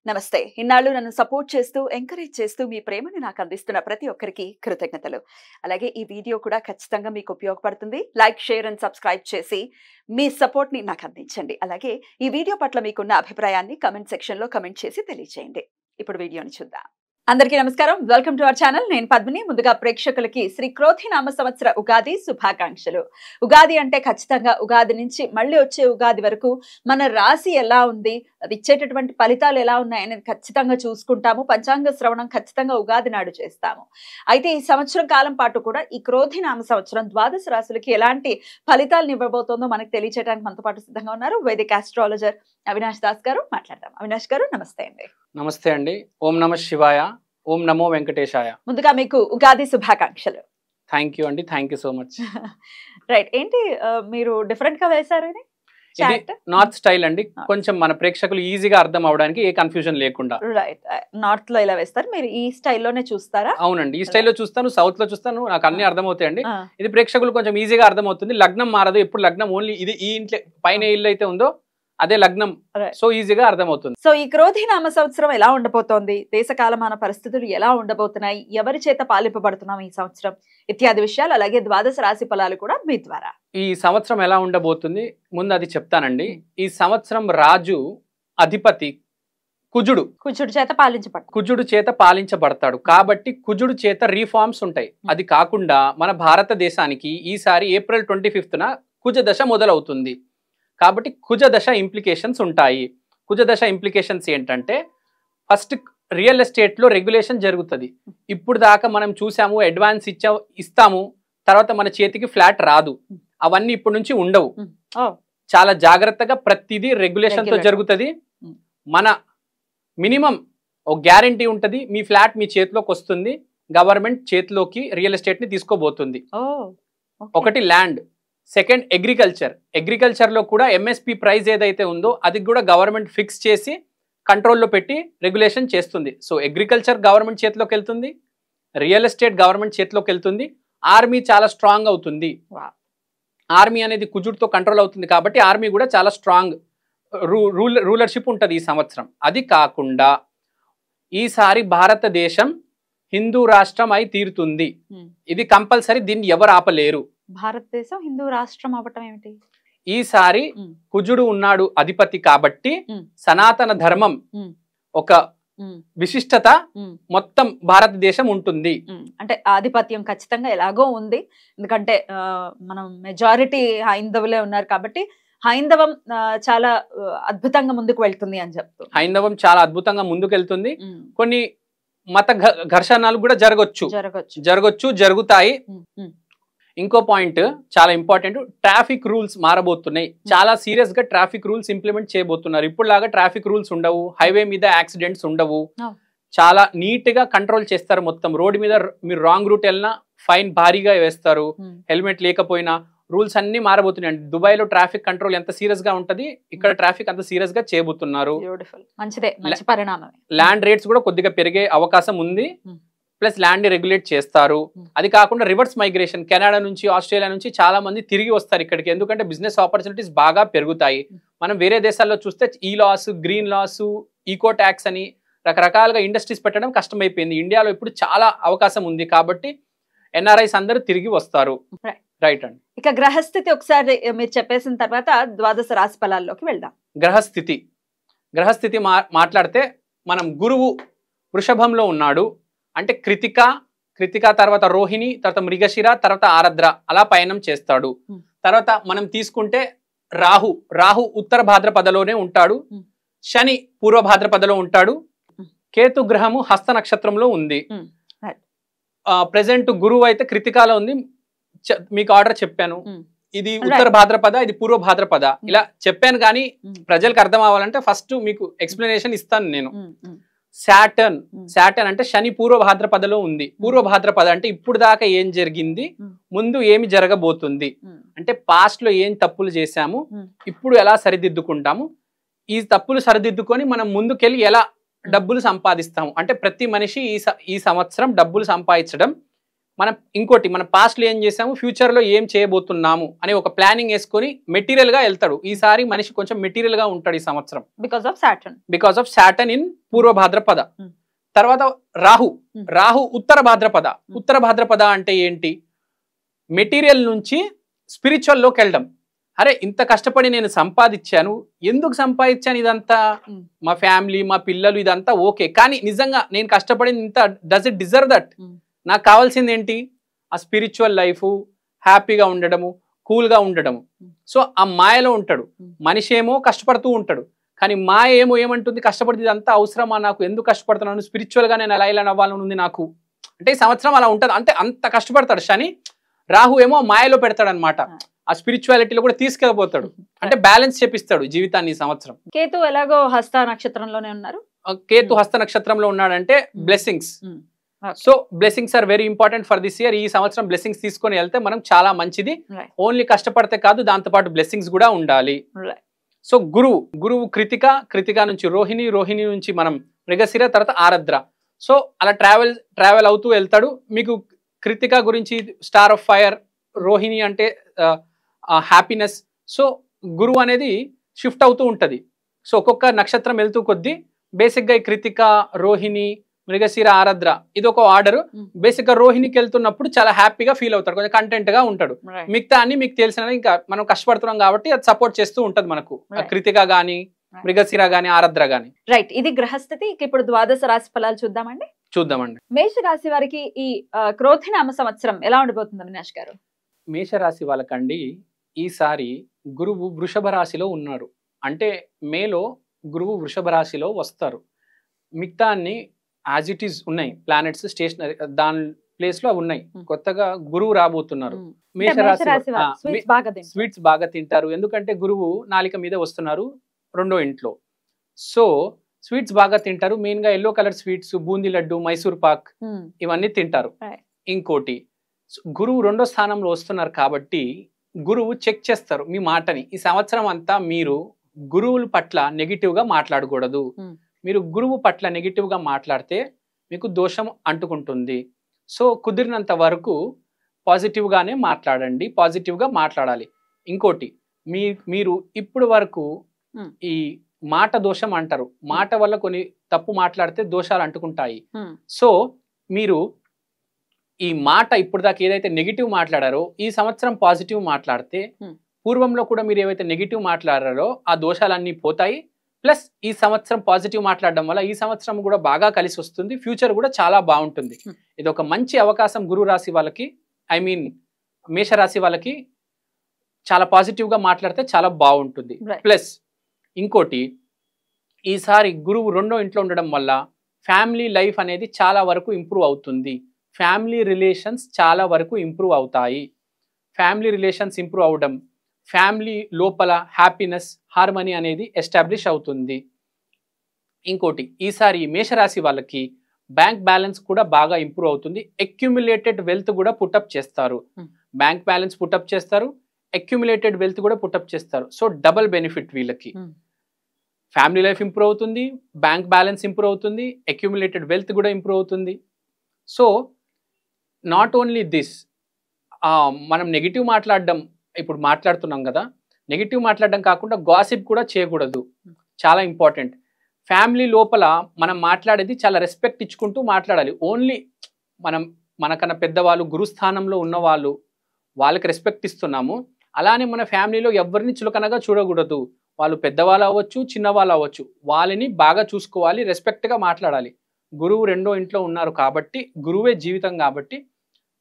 నమస్తే. ఇన్నాళ్ళు నన్ను సపోర్ట్ చేస్తూ, ఎంకరేజ్ చేస్తూ మీ ప్రేమని నాకు అందిస్తున్న ప్రతి ఒక్కరికి కృతజ్ఞతలు. అలాగే ఈ వీడియో కూడా ఖచ్చితంగా మీకు ఉపయోగపడుతుంది. లైక్, షేర్ అండ్ సబ్స్క్రైబ్ చేసి మీ సపోర్ట్‌ని నాకు అందించండి. అలాగే ఈ వీడియో పట్ల మీకున్న అభిప్రాయాన్ని కామెంట్ సెక్షన్‌లో కామెంట్ చేసి తెలియజేయండి. ఇప్పుడు వీడియోని చూద్దాం. అందరికీ నమస్కారం. Welcome to our channel. నేను పద్మిని. ముందుగా ప్రేక్షకులకి శ్రీ క్రోధి నామ సంవత్సర ఉగాది శుభాకాంక్షలు. ఉగాది అంటే ఖచ్చితంగా ఉగాది నుంచి మళ్ళీ వచ్చే ఉగాది వరకు మన రాశి ఎలా ఉంది, అది ఇచ్చేటటువంటి ఫలితాలు ఎలా ఉన్నాయి అనేది ఖచ్చితంగా చూసుకుంటాము. పంచాంగ శ్రవణం ఖచ్చితంగా ఉగాది నాడు చేస్తాము. అయితే ఈ సంవత్సరం కాలం పాటు కూడా ఈ క్రోధి నామ సంవత్సరం ద్వాదశ రాశులకి ఎలాంటి ఫలితాలను ఇవ్వబోతోందో మనకు తెలియచేయడానికి మనతో పాటు సిద్ధంగా ఉన్నారు వేదిక ఆస్ట్రాలజర్ అవినాష్ దాస్ గారు. మాట్లాడదాం. అవినాష్ గారు నమస్తే అండి. నమస్తే అండి. ఓం నమ శివాయ, ఓం నమో వెంకటేశాయ. ముందుగా మీకు ఉగాది శుభాకాంక్షలు. థ్యాంక్ యూ అండి, thank you so much. Right. ఏంటి మీరు డిఫరెంట్ గా వేశారు ఇది? ఇది నార్త్ స్టైల్ అండి, కొంచెం మన ప్రేక్షకులు ఈజీగా అర్థం అవడానికి ఏ కన్ఫ్యూజన్ లేకుండా. రైట్. నార్త్ లో ఇలా వేస్తారు, మీరు ఈ స్టైల్లోనే చూస్తారా? అవునండి, ఈ స్టైల్లో చూస్తాను, సౌత్ లో చూస్తాను, నాకు అన్ని అర్థమవుతాయండి. ఇది ప్రేక్షకులు కొంచెం ఈజీగా అర్థమవుతుంది. లగ్నం మారదు, ఎప్పుడు లగ్నం ఓన్లీ ఇది ఈ ఇంట్లో పైన ఇల్లు అయితే ఉందో అదే లగ్నం, సో ఈజీగా అర్థమవుతుంది. సో ఈ క్రోధి నామ సంవత్సరం ఎలా ఉండబోతోంది, దేశకాలమాన పరిస్థితులు ఎలా ఉండబోతున్నాయి, ఎవరి చేత పాలింపబడుతున్నాం ఈ సంవత్సరం ఇత్యాది విషయాలు, అలాగే ద్వాదశ రాశి ఫలాలు కూడా మీ ద్వారా. ఈ సంవత్సరం ఎలా ఉండబోతుంది ముందు అది చెప్తానండి. ఈ సంవత్సరం రాజు అధిపతి కుజుడు చేత పాలించబడతాడు. కాబట్టి కుజుడు చేత రీఫార్మ్స్ ఉంటాయి. అది కాకుండా మన భారతదేశానికి ఈసారి ఏప్రిల్ 25న కుజ దశ మొదలవుతుంది. కాబట్టి కుజ దశ ఇంప్లికేషన్స్ ఉంటాయి. కుజ దశ ఇంప్లికేషన్స్ ఏంటంటే, ఫస్ట్ రియల్ ఎస్టేట్లో రెగ్యులేషన్ జరుగుతుంది. ఇప్పుడు దాకా మనం చూసాము, అడ్వాన్స్ ఇస్తాము, తర్వాత మన చేతికి ఫ్లాట్ రాదు. అవన్నీ ఇప్పటి నుంచి ఉండవు. చాలా జాగ్రత్తగా ప్రతిదీ రెగ్యులేషన్తో జరుగుతుంది. మన మినిమం ఒక గ్యారంటీ ఉంటుంది, మీ ఫ్లాట్ మీ చేతిలోకి వస్తుంది. గవర్నమెంట్ చేతిలోకి రియల్ ఎస్టేట్ని తీసుకోబోతుంది. ఒకటి ల్యాండ్, సెకండ్ అగ్రికల్చర్లో కూడా ఎంఎస్పి ప్రైస్ ఏదైతే ఉందో అది కూడా గవర్నమెంట్ ఫిక్స్ చేసి కంట్రోల్లో పెట్టి రెగ్యులేషన్ చేస్తుంది. సో అగ్రికల్చర్ గవర్నమెంట్ చేతిలోకి వెళ్తుంది, రియల్ ఎస్టేట్ గవర్నమెంట్ చేతిలోకి వెళ్తుంది. ఆర్మీ చాలా స్ట్రాంగ్ అవుతుంది. ఆర్మీ అనేది కుజుడితో కంట్రోల్ అవుతుంది కాబట్టి ఆర్మీ కూడా చాలా స్ట్రాంగ్ రూలర్షిప్ ఉంటుంది ఈ సంవత్సరం. అది కాకుండా ఈసారి భారతదేశం హిందూ రాష్ట్రం అయి తీరుతుంది. ఇది కంపల్సరీ, దీన్ని ఎవరు ఆపలేరు. భారతదేశం హిందూ రాష్ట్రం అవ్వటం ఏమిటి? ఈసారి కుజుడు ఉన్నాడు అధిపతి కాబట్టి సనాతన ధర్మం ఒక విశిష్టత మొత్తం భారతదేశం ఉంటుంది. అంటే ఆధిపత్యం ఖచ్చితంగా ఎలాగో ఉంది, ఎందుకంటే మనం మెజారిటీ హైందవులే ఉన్నారు కాబట్టి హైందవం చాలా అద్భుతంగా ముందుకు వెళ్తుంది అని చెప్తూ. హైందవం చాలా అద్భుతంగా ముందుకు వెళ్తుంది. కొన్ని మత ఘర్షణలు కూడా జరుగుతాయి. ఇంకో పాయింట్ చాలా ఇంపార్టెంట్, ట్రాఫిక్ రూల్స్ మారబోతున్నాయి. చాలా సీరియస్ గా ట్రాఫిక్ రూల్స్ ఇంప్లిమెంట్ చేయబోతున్నారు. ఇప్పుడు లాగా ట్రాఫిక్ రూల్స్ ఉండవు, హైవే మీద యాక్సిడెంట్స్ ఉండవు, చాలా నీట్ గా కంట్రోల్ చేస్తారు. మొత్తం రోడ్డు మీద మీరు రాంగ్ రూట్ వెళ్ళినా ఫైన్ భారీగా వేస్తారు, హెల్మెట్ లేకపోయినా. రూల్స్ అన్ని మారబోతున్నాయి. దుబాయ్ లో ట్రాఫిక్ కంట్రోల్ ఎంత సీరియస్ గా ఉంటది, ఇక్కడ ట్రాఫిక్ అంత సీరియస్ గా చేయబోతున్నారు. ల్యాండ్ రేట్స్ కూడా కొద్దిగా పెరిగే అవకాశం ఉంది, ప్లస్ ల్యాండ్ రెగ్యులేట్ చేస్తారు. అది కాకుండా రివర్స్ మైగ్రేషన్, కెనడా నుంచి ఆస్ట్రేలియా నుంచి చాలా మంది తిరిగి వస్తారు ఇక్కడికి, ఎందుకంటే బిజినెస్ ఆపర్చునిటీస్ బాగా పెరుగుతాయి. మనం వేరే దేశాల్లో చూస్తే ఈ laws, green laws, eco tax అని రకరకాలుగా ఇండస్ట్రీస్ పెట్టడం కష్టమైపోయింది. ఇండియాలో ఇప్పుడు చాలా అవకాశం ఉంది కాబట్టి ఎన్ఆర్ఐస్ అందరూ తిరిగి వస్తారు. రైట్ అండి. ఇక గ్రహస్థితి ఒకసారి మీరు చెప్పేసిన తర్వాత ద్వాదశ రాశి ఫలాల్లోకి వెళ్దాం. గ్రహస్థితి మాట్లాడితే మనం గురువు వృషభంలో ఉన్నాడు. అంటే కృతిక తర్వాత రోహిణి, తర్వాత మృగశిర, తర్వాత ఆరద్ర అలా పయనం చేస్తాడు. తర్వాత మనం తీసుకుంటే రాహు ఉత్తర భాద్రపదలోనే ఉంటాడు, శని పూర్వ భాద్రపదలో ఉంటాడు, కేతు గ్రహము హస్త నక్షత్రంలో ఉంది. ప్రెసెంట్ గురువు అయితే కృతికాలో ఉంది. మీకు ఆర్డర్ చెప్పాను, ఇది ఉత్తర భాద్రపద, ఇది పూర్వ భాద్రపద, ఇలా చెప్పాను. కానీ ప్రజలకు అర్థం అవ్వాలంటే ఫస్ట్ మీకు ఎక్స్ప్లెనేషన్ ఇస్తాను నేను. శాటర్న్ అంటే శని పూర్వ భాద్రపదలో ఉంది. పూర్వ భాద్రపద అంటే ఇప్పుడు దాకా ఏం జరిగింది, ముందు ఏమి జరగబోతుంది, అంటే పాస్ట్ లో ఏం తప్పులు చేశాము, ఇప్పుడు ఎలా సరిదిద్దుకుంటాము, ఈ తప్పులు సరిదిద్దుకొని మనం ముందుకెళ్ళి ఎలా డబ్బులు సంపాదిస్తాము. అంటే ప్రతి మనిషి ఈ సంవత్సరం డబ్బులు సంపాదించడం మనం ఇంకోటి మన పాస్ట్లో ఏం చేసాము, ఫ్యూచర్లో ఏం చేయబోతున్నాము అని ఒక ప్లానింగ్ వేసుకొని మెటీరియల్గా వెళ్తాడు. ఈసారి మనిషి కొంచెం మెటీరియల్గా ఉంటాడు ఈ సంవత్సరం బికాస్ ఆఫ్ సాటర్న్ ఇన్ పూర్వ భాద్రపద. తర్వాత రాహు ఉత్తర భాద్రపద అంటే ఏంటి, మెటీరియల్ నుంచి స్పిరిచువల్లోకి వెళ్ళడం. అరే ఇంత కష్టపడి నేను సంపాదించాను, ఎందుకు సంపాదించాను ఇదంతా, మా ఫ్యామిలీ మా పిల్లలు ఇదంతా ఓకే, కానీ నిజంగా నేను కష్టపడింది ఇంత, డస్ ఇట్ డిజర్వ్ దట్? నాకు కావాల్సింది ఏంటి, ఆ స్పిరిచువల్ లైఫ్, హ్యాపీగా ఉండడము, కూల్గా ఉండడము. సో ఆ మాయలో ఉంటాడు మనిషి. ఏమో కష్టపడుతూ ఉంటాడు, కానీ మాయ ఏమంటుంది, కష్టపడితే ఇదంతా అవసరమా నాకు, ఎందుకు కష్టపడుతున్నాను, స్పిరిచువల్గా నేను ఇలా నవ్వాలని ఉంది నాకు. అంటే ఈ సంవత్సరం అలా ఉంటుంది, అంటే అంత కష్టపడతాడు శని. రాహు ఏమో మాయలో పెడతాడు అనమాట, ఆ స్పిరిచువాలిటీలో కూడా తీసుకెళ్ళిపోతాడు, అంటే బ్యాలెన్స్ చేపిస్తాడు జీవితాన్ని ఈ సంవత్సరం. కేతు ఎలాగో హస్త నక్షత్రంలోనే ఉన్నారు. కేతు హస్త నక్షత్రంలో ఉన్నాడంటే blessings. So blessings are very important for this year. ఈ సంవత్సరం బ్లెస్సింగ్స్ తీసుకొని వెళ్తే మనం చాలా మంచిది. ఓన్లీ కష్టపడితే కాదు, దాంతో పాటు బ్లెస్సింగ్స్ కూడా ఉండాలి. సో గురువు కృతిక నుంచి రోహిణి నుంచి మనం మృగశిర, తర్వాత ఆరద్ర. సో అలా ట్రావెల్ అవుతూ వెళ్తాడు. మీకు కృతిక గురించి స్టార్ ఆఫ్ ఫైర్, రోహిణి అంటే హ్యాపీనెస్. సో గురువు అనేది షిఫ్ట్ అవుతూ ఉంటుంది. సో ఒక్కొక్క నక్షత్రం వెళ్తూ కొద్దీ బేసిక్గా ఈ కృతిక, రోహిణి, మృగశిర, ఆరద్ర ఇది ఒక ఆర్డర్. బేసిక్గా రోహిణికి వెళ్తున్నప్పుడు చాలా హ్యాపీగా ఫీల్ అవుతాడు, కొంచెం కంటెంట్ గా ఉంటాడు. మిగతా అన్ని మీకు తెలిసిన, ఇంకా మనం కష్టపడుతున్నాం కాబట్టి అది సపోర్ట్ చేస్తూ ఉంటది మనకు, కృతిక గాని, మృగశిర గాని, ఆరద్ర గాని. రైట్, ఇది గ్రహస్థితి. ఇప్పుడు ద్వాదశ రాశి ఫలాలు చూద్దామండి. మేష రాశి వారికి ఈ క్రోధినామ సంవత్సరం ఎలా ఉండబోతుంది అవినాష్ గారు? మేషరాశి వాళ్ళకండి ఈసారి గురువు వృషభ రాశిలో ఉన్నారు. అంటే మేలో గురువు వృషభ రాశిలో వస్తారు. మిగతా అన్ని యాజ్ ఇట్ ఈస్ ఉన్నాయి, ప్లానెట్స్ స్టేషనరీ దాని ప్లేస్ లో ఉన్నాయి. కొత్తగా గురువు రాబోతున్నారు. మేషరాశి స్వీట్స్ బాగా తింటారు, ఎందుకంటే గురువు నాలిక మీద వస్తున్నారు 2వ ఇంట్లో. సో స్వీట్స్ బాగా తింటారు, మెయిన్ గా yellow colour sweets, boondi laddu, Mysore Pak ఇవన్నీ తింటారు. ఇంకోటి గురువు 2వ స్థానంలో వస్తున్నారు కాబట్టి గురువు చెక్ చేస్తారు మీ మాటని. ఈ సంవత్సరం అంతా మీరు గురువుల పట్ల నెగిటివ్ గా మాట్లాడకూడదు. మీరు గురువు పట్ల నెగిటివ్ గా మాట్లాడితే మీకు దోషం అంటుకుంటుంది. సో కుదిరినంత వరకు పాజిటివ్ గానే మాట్లాడండి, పాజిటివ్ గా మాట్లాడాలి. ఇంకోటి మీరు ఇప్పుడు వరకు ఈ మాట దోషం అంటారు, మాట వల్ల కొన్ని తప్పు మాట్లాడితే దోషాలు అంటుకుంటాయి. సో మీరు ఈ మాట ఇప్పుడు దాకా ఏదైతే నెగిటివ్ మాట్లాడారో ఈ సంవత్సరం పాజిటివ్ మాట్లాడితే, పూర్వంలో కూడా మీరు ఏవైతే నెగిటివ్ మాట్లాడారో ఆ దోషాలన్నీ పోతాయి. ప్లస్ ఈ సంవత్సరం పాజిటివ్ మాట్లాడడం వల్ల ఈ సంవత్సరం కూడా బాగా కలిసి వస్తుంది, ఫ్యూచర్ కూడా చాలా బాగుంటుంది. ఇది ఒక మంచి అవకాశం గురు రాశి వాళ్ళకి, మేషరాశి వాళ్ళకి. చాలా పాజిటివ్ గా మాట్లాడితే చాలా బాగుంటుంది. ప్లస్ ఇంకోటి, ఈసారి గురువు 2వ ఇంట్లో ఉండడం వల్ల ఫ్యామిలీ లైఫ్ అనేది చాలా వరకు ఇంప్రూవ్ అవుతుంది. ఫ్యామిలీ రిలేషన్స్ చాలా వరకు ఇంప్రూవ్ అవుతాయి. ఫ్యామిలీ రిలేషన్స్ ఇంప్రూవ్ అవడం, ఫ్యామిలీ లోపల హ్యాపీనెస్, హార్మనీ అనేది ఎస్టాబ్లిష్ అవుతుంది. ఇంకోటి, ఈసారి మేషరాశి వాళ్ళకి బ్యాంక్ బ్యాలెన్స్ కూడా బాగా ఇంప్రూవ్ అవుతుంది. అక్యుములేటెడ్ వెల్త్ కూడా పుటప్ చేస్తారు. బ్యాంక్ బ్యాలెన్స్ పుటప్ చేస్తారు, అక్యుములేటెడ్ వెల్త్ కూడా పుటప్ చేస్తారు. సో డబుల్ బెనిఫిట్ వీళ్ళకి. ఫ్యామిలీ లైఫ్ ఇంప్రూవ్ అవుతుంది, బ్యాంక్ బ్యాలెన్స్ ఇంప్రూవ్ అవుతుంది, అక్యుములేటెడ్ వెల్త్ కూడా ఇంప్రూవ్ అవుతుంది. సో నాట్ ఓన్లీ దిస్, మనం నెగిటివ్ మాట్లాడడం ఇప్పుడు మాట్లాడుతున్నాం కదా, నెగిటివ్ మాట్లాడడం కాకుండా గాసిప్ కూడా చేయకూడదు, చాలా ఇంపార్టెంట్. ఫ్యామిలీ లోపల మనం మాట్లాడేది చాలా రెస్పెక్ట్ ఇచ్చుకుంటూ మాట్లాడాలి. ఓన్లీ మనకన్నా పెద్దవాళ్ళు, గురుస్థానంలో ఉన్నవాళ్ళు, వాళ్ళకి రెస్పెక్ట్ ఇస్తున్నాము, అలానే మన ఫ్యామిలీలో ఎవరిని చులకనగా చూడకూడదు. వాళ్ళు పెద్దవాళ్ళు అవ్వచ్చు, చిన్నవాళ్ళు అవ్వచ్చు, వాళ్ళని బాగా చూసుకోవాలి, రెస్పెక్ట్గా మాట్లాడాలి. గురువు 2వ ఇంట్లో ఉన్నారు కాబట్టి, గురువే జీవితం కాబట్టి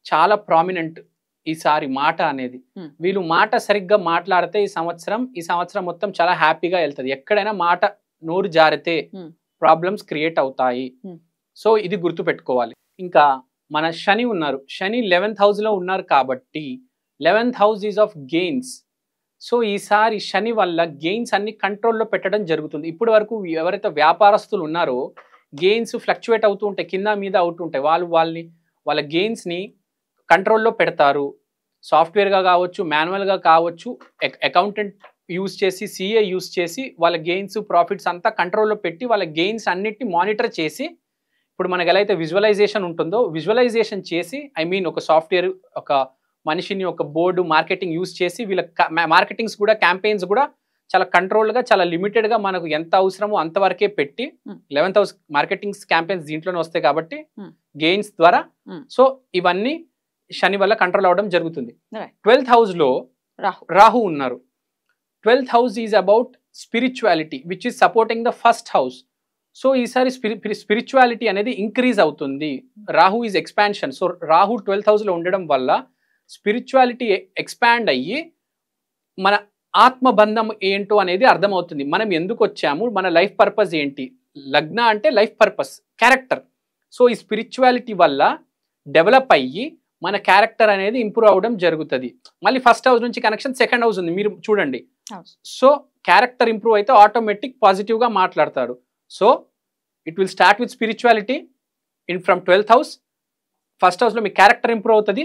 చాలా ప్రామినెంట్ ఈసారి మాట అనేది. వీళ్ళు మాట సరిగ్గా మాట్లాడితే ఈ సంవత్సరం మొత్తం చాలా హ్యాపీగా వెళ్తుంది. ఎక్కడైనా మాట నోరు జారితే ప్రాబ్లమ్స్ క్రియేట్ అవుతాయి. సో ఇది గుర్తు పెట్టుకోవాలి. ఇంకా మన శని ఉన్నారు, శని 11th house లో ఉన్నారు కాబట్టి 11th house is of gains. So ఈసారి శని వల్ల గెయిన్స్ అన్ని కంట్రోల్లో పెట్టడం జరుగుతుంది. ఇప్పటి వరకు ఎవరైతే వ్యాపారస్తులు ఉన్నారో గెయిన్స్ ఫ్లక్చువేట్ అవుతూ ఉంటాయి, కింద మీద అవుతుంటాయి. వాళ్ళ గెయిన్స్ని కంట్రోల్లో పెడతారు. సాఫ్ట్వేర్గా కావచ్చు, మాన్యువల్గా కావచ్చు, అకౌంటెంట్ యూజ్ చేసి, సిఏ యూజ్ చేసి వాళ్ళ గెయిన్స్, ప్రాఫిట్స్ అంతా కంట్రోల్లో పెట్టి వాళ్ళ గెయిన్స్ అన్నిటిని మానిటర్ చేసి ఇప్పుడు మనకి ఎలా అయితే విజువలైజేషన్ ఉంటుందో విజువలైజేషన్ చేసి ఒక సాఫ్ట్వేర్ ఒక మనిషిని ఒక బోర్డు మార్కెటింగ్ యూజ్ చేసి వీళ్ళ మార్కెటింగ్స్ కూడా క్యాంపెయిన్స్ కూడా చాలా కంట్రోల్గా చాలా లిమిటెడ్గా మనకు ఎంత అవసరమో అంతవరకే పెట్టి 11,000 మార్కెటింగ్స్ క్యాంపెయిన్స్ దీంట్లోనే వస్తాయి కాబట్టి గెయిన్స్ ద్వారా సో ఇవన్నీ శని వల్ల కంట్రోల్ అవ్వడం జరుగుతుంది. 12th హౌస్లో రాహు ఉన్నారు. 12th house is about spirituality which is supporting the first house. So ఈసారి స్పిరిచువాలిటీ అనేది ఇంక్రీజ్ అవుతుంది. Rahu is expansion. So Rahu 12th హౌస్లో ఉండడం వల్ల స్పిరిచువాలిటీ ఎక్స్పాండ్ అయ్యి మన ఆత్మబంధం ఏంటో అనేది అర్థమవుతుంది. మనం ఎందుకు వచ్చాము, మన లైఫ్ పర్పస్ ఏంటి. లగ్న అంటే లైఫ్ పర్పస్, క్యారెక్టర్. సో ఈ స్పిరిచువాలిటీ వల్ల డెవలప్ అయ్యి మన క్యారెక్టర్ అనేది ఇంప్రూవ్ అవ్వడం జరుగుతుంది. మళ్ళీ ఫస్ట్ హౌస్ నుంచి కనెక్షన్ సెకండ్ హౌస్ ఉంది, మీరు చూడండి. సో క్యారెక్టర్ ఇంప్రూవ్ అయితే ఆటోమేటిక్ పాజిటివ్గా మాట్లాడతాడు. So it will start with spirituality from 12th house. First హౌస్లో మీ క్యారెక్టర్ ఇంప్రూవ్ అవుతుంది,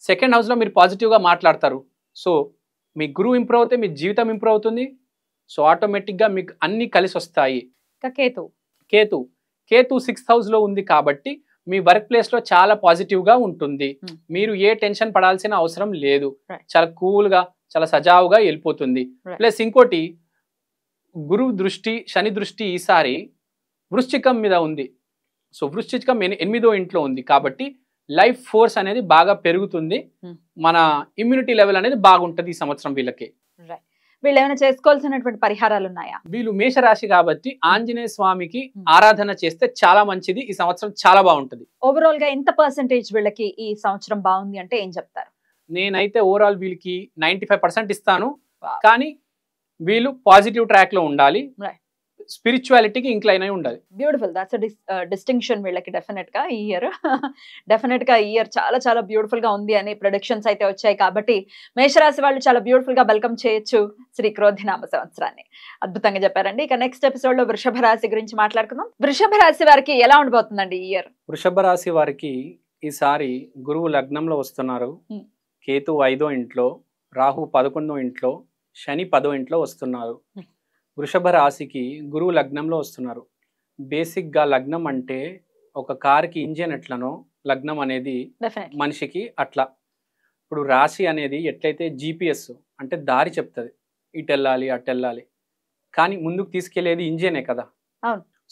సెకండ్ హౌస్లో మీరు పాజిటివ్గా మాట్లాడతారు. సో మీ గురువు ఇంప్రూవ్ అవుతే మీ జీవితం ఇంప్రూవ్ అవుతుంది. సో ఆటోమేటిక్గా మీకు అన్నీ కలిసి వస్తాయి. కేతు 6th హౌస్లో ఉంది కాబట్టి మీ వర్క్ ప్లేస్లో చాలా పాజిటివ్గా ఉంటుంది. మీరు ఏ టెన్షన్ పడాల్సిన అవసరం లేదు, చాలా కూల్గా చాలా సజావుగా వెళ్ళిపోతుంది. ప్లస్ ఇంకోటి గురువు దృష్టి శని దృష్టి ఈసారి వృశ్చికం మీద ఉంది. సో వృశ్చికం 8వ ఇంట్లో ఉంది కాబట్టి లైఫ్ ఫోర్స్ అనేది బాగా పెరుగుతుంది. మన ఇమ్యూనిటీ లెవెల్ అనేది బాగుంటుంది ఈ సంవత్సరం వీళ్ళకి. వీళ్ళు ఏమైనా చేసుకోవాల్సినటువంటి పరిహారాలు ఉన్నాయా? వీళ్ళు మేషరాశి కాబట్టి ఆంజనేయ స్వామికి ఆరాధన చేస్తే చాలా మంచిది. ఈ సంవత్సరం చాలా బాగుంటుంది. ఓవరాల్ గా ఎంత పర్సెంటేజ్ వీళ్ళకి ఈ సంవత్సరం బాగుంది అంటే ఏం చెప్తారు? నేనైతే ఓవరాల్ వీళ్ళకి 95% ఇస్తాను. కానీ వీళ్ళు పాజిటివ్ ట్రాక్ లో ఉండాలి, స్పిరిచువాలిటీకి ఇంక్లైన్ అయి ఉండాలి. బ్యూటిఫుల్, దాట్స్ డిస్టింక్షన్ వీళ్ళకి. డెఫినెట్ గా ఈ ఇయర్ చాలా చాలా బ్యూటిఫుల్ గా ఉంది అని ప్రొడిక్షన్స్ అయితే వచ్చాయి కాబట్టి మేషరాశి వాళ్ళు చాలా బ్యూటిఫుల్ గా వెల్కమ్ చేయొచ్చు శ్రీ క్రోధినామ సంవత్సరాన్ని. అద్భుతంగా చెప్పారండి. ఇక నెక్స్ట్ ఎపిసోడ్ లో వృషభ రాశి గురించి మాట్లాడుకుందాం. వృషభ రాశి వారికి ఎలా ఉండబోతుందండి ఈ ఇయర్? వృషభ రాశి వారికి ఈసారి గురువు లగ్నంలో వస్తున్నారు, కేతు 5వ ఇంట్లో, రాహు 11వ ఇంట్లో, శని 10వ ఇంట్లో వస్తున్నారు. వృషభ రాశికి గురువు లగ్నంలో వస్తున్నారు. బేసిక్గా లగ్నం అంటే ఒక కార్కి ఇంజిన్ ఎట్లనో లగ్నం అనేది మనిషికి అట్లా. ఇప్పుడు రాశి అనేది ఎట్లయితే GPS అంటే దారి చెప్తుంది, ఇటు వెళ్ళాలి అటు వెళ్ళాలి, కానీ ముందుకు తీసుకెళ్లేది ఇంజినే కదా.